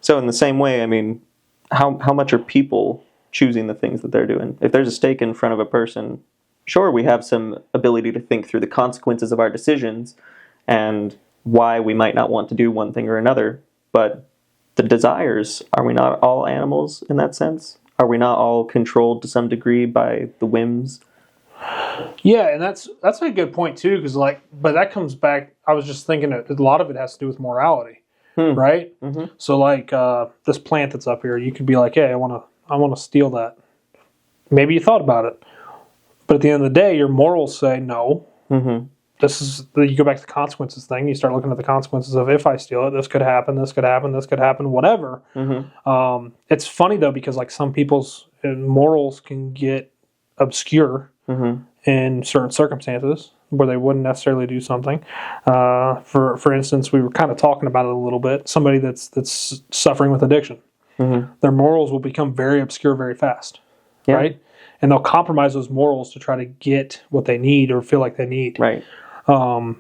So in the same way, I mean, how much are people choosing the things that they're doing? If there's a steak in front of a person, sure, we have some ability to think through the consequences of our decisions and why we might not want to do one thing or another, but the desires, are we not all animals in that sense? Are we not all controlled to some degree by the whims? Yeah, and that's a good point too, because but that comes back. I was just thinking that a lot of it has to do with morality, right? Mm-hmm. So this plant that's up here, you could be like, hey, I want to steal that. Maybe you thought about it. But at the end of the day, your morals say no. Mm-hmm. You go back to the consequences thing. You start looking at the consequences of if I steal it, this could happen, this could happen, this could happen, whatever. Mm-hmm. It's funny though because like some people's morals can get obscure in certain circumstances where they wouldn't necessarily do something. For instance, we were kind of talking about it a little bit. Somebody that's suffering with addiction, their morals will become very obscure very fast, right? And they'll compromise those morals to try to get what they need or feel like they need. Right. And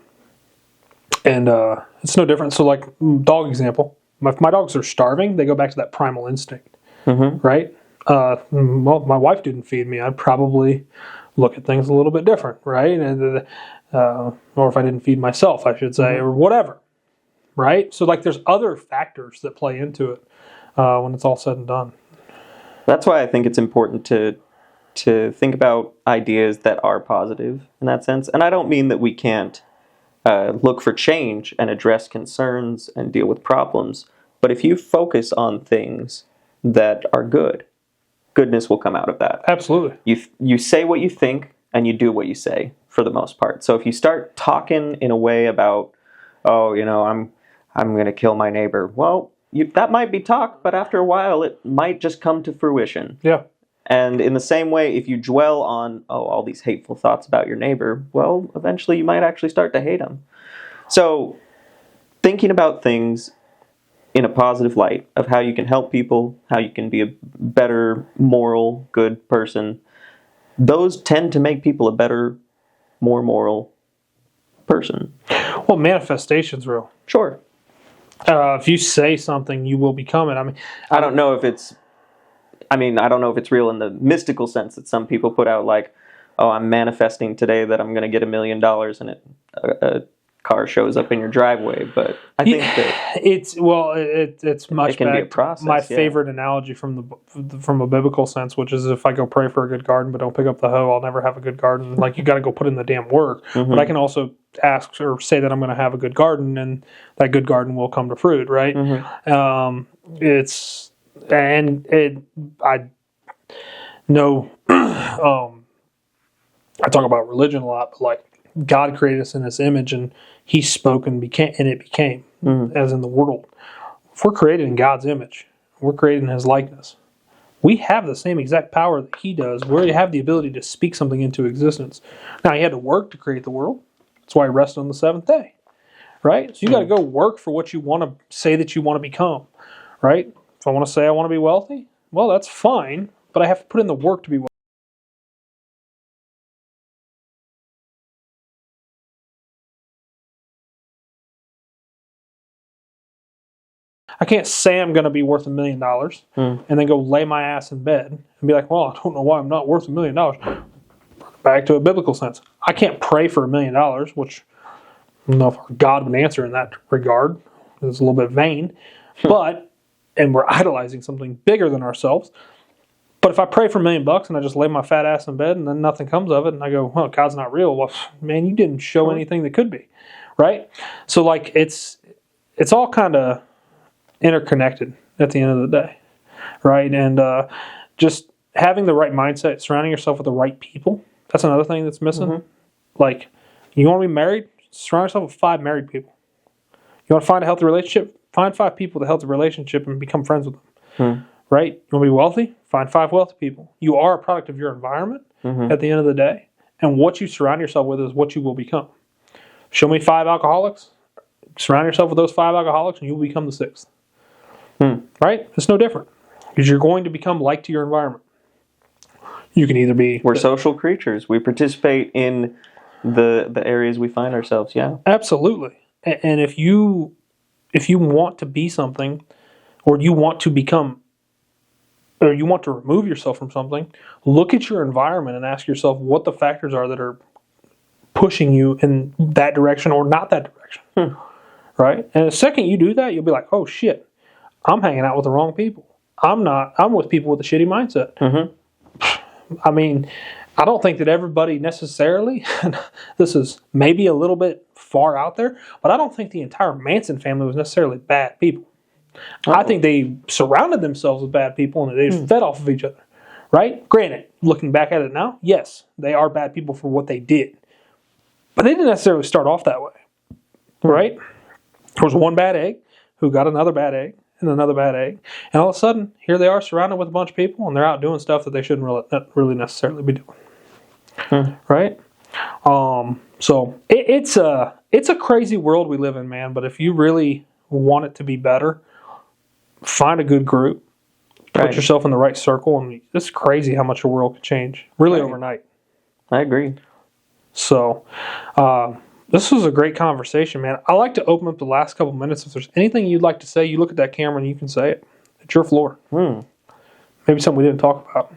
it's no different. So, like dog example, if my dogs are starving, they go back to that primal instinct, right? Well, my wife didn't feed me. I'd probably look at things a little bit different, right? And or if I didn't feed myself, I should say, or whatever, right? So, like, there's other factors that play into it when it's all said and done. That's why I think it's important to think about ideas that are positive in that sense. And I don't mean that we can't look for change and address concerns and deal with problems. But if you focus on things that are good, goodness will come out of that. Absolutely. You say what you think and you do what you say for the most part. So if you start talking in a way about, oh, I'm going to kill my neighbor. Well, that might be talk, but after a while it might just come to fruition. Yeah. And in the same way, if you dwell on, all these hateful thoughts about your neighbor, well, eventually you might actually start to hate him. So thinking about things in a positive light of how you can help people, how you can be a better, moral, good person, those tend to make people a better, more moral person. Well, manifestation's real. Sure. If you say something, you will become it. I mean, I don't know if it's real in the mystical sense that some people put out, like, oh, I'm manifesting today that I'm going to get $1 million and a car shows up in your driveway. But I think that it's much it can be a process. My favorite analogy from a biblical sense, which is if I go pray for a good garden but don't pick up the hoe, I'll never have a good garden. Like, you got to go put in the damn work. But I can also ask or say that I'm going to have a good garden, and that good garden will come to fruit, right? I know I talk about religion a lot, but like God created us in His image, and He spoke and it became, as in the world. If we're created in God's image, we're created in His likeness. We have the same exact power that He does. We have the ability to speak something into existence. Now, He had to work to create the world. That's why He rested on the seventh day, right? So you got to go work for what you want to say that you want to become, right? If I want to say I want to be wealthy, well, that's fine, but I have to put in the work to be wealthy. I can't say I'm going to be worth $1 million and then go lay my ass in bed and be like, well, I don't know why I'm not worth $1 million. Back to a biblical sense. I can't pray for $1 million, which I don't know if God would answer in that regard. It's a little bit vain. And we're idolizing something bigger than ourselves. But if I pray for $1 million and I just lay my fat ass in bed and then nothing comes of it and I go, well, God's not real. Well, man, you didn't show anything that could be, right? So like it's all kind of interconnected at the end of the day, right? And just having the right mindset, surrounding yourself with the right people. That's another thing that's missing. Like, you want to be married? Surround yourself with 5 married people. You want to find a healthy relationship? Find 5 people with a healthy relationship and become friends with them. Right? You want to be wealthy? Find 5 wealthy people. You are a product of your environment at the end of the day. And what you surround yourself with is what you will become. Show me 5 alcoholics. Surround yourself with those 5 alcoholics and you will become the 6th. Right? It's no different. Because you're going to become like to your environment. You can either be... We're social creatures. We participate in the areas we find ourselves, yeah. Absolutely. And if you want to be something, or you want to become, or you want to remove yourself from something, look at your environment and ask yourself what the factors are that are pushing you in that direction or not that direction. Right? And the second you do that, you'll be like, oh shit, I'm hanging out with the wrong people. I'm with people with a shitty mindset. I mean, I don't think that everybody necessarily, this is maybe a little bit far out there, but I don't think the entire Manson family was necessarily bad people. I think they surrounded themselves with bad people and they fed off of each other, right? Granted, looking back at it now, yes, they are bad people for what they did. But they didn't necessarily start off that way, right? There was one bad egg who got another bad egg and another bad egg. And all of a sudden, here they are surrounded with a bunch of people, and they're out doing stuff that they shouldn't really necessarily be doing. Right? So it's a crazy world we live in, man. But if you really want it to be better, find a good group, put yourself in the right circle, and it's crazy how much the world can change really overnight. I agree. So this was a great conversation, man. I like to open up the last couple minutes. If there's anything you'd like to say, you look at that camera and you can say it. It's your floor. Maybe something we didn't talk about.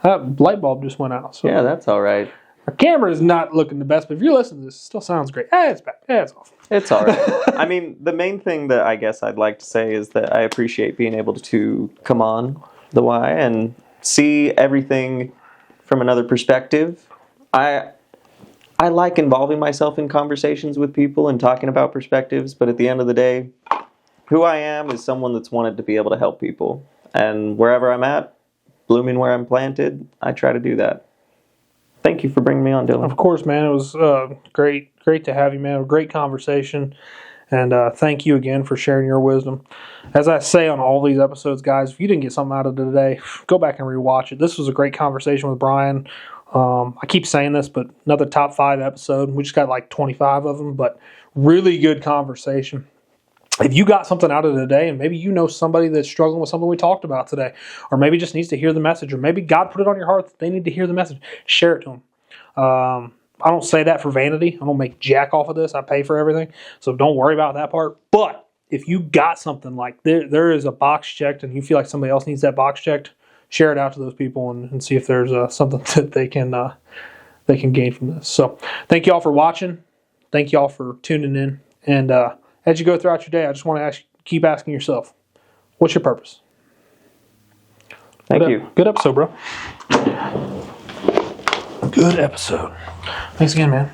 That light bulb just went out. So yeah, that's all right. our camera is not looking the best, but if you're listening to this, it still sounds great. It's bad. It's off. It's all right. I mean, the main thing that I guess I'd like to say is that I appreciate being able to come on the Y and see everything from another perspective. I like involving myself in conversations with people and talking about perspectives, but at the end of the day, who I am is someone that's wanted to be able to help people. And wherever I'm at, blooming where I'm planted, I try to do that. Thank you for bringing me on, Dylan. Of course, man. It was great to have you, man. A great conversation. And thank you again for sharing your wisdom. As I say on all these episodes, guys, if you didn't get something out of it today, go back and rewatch it. This was a great conversation with Brian. I keep saying this, but another top 5 episode. We just got like 25 of them, but really good conversation. If you got something out of it today, and maybe you know somebody that's struggling with something we talked about today, or maybe just needs to hear the message, or maybe God put it on your heart that they need to hear the message, share it to them. I don't say that for vanity. I don't make jack off of this. I pay for everything, so don't worry about that part. But if you got something like there is a box checked, and you feel like somebody else needs that box checked, share it out to those people and see if there's something that they can gain from this. So thank you all for watching. Thank you all for tuning in. And as you go throughout your day, I just want to keep asking yourself, what's your purpose? Thank you. Good episode, bro. Good episode. Thanks again, man.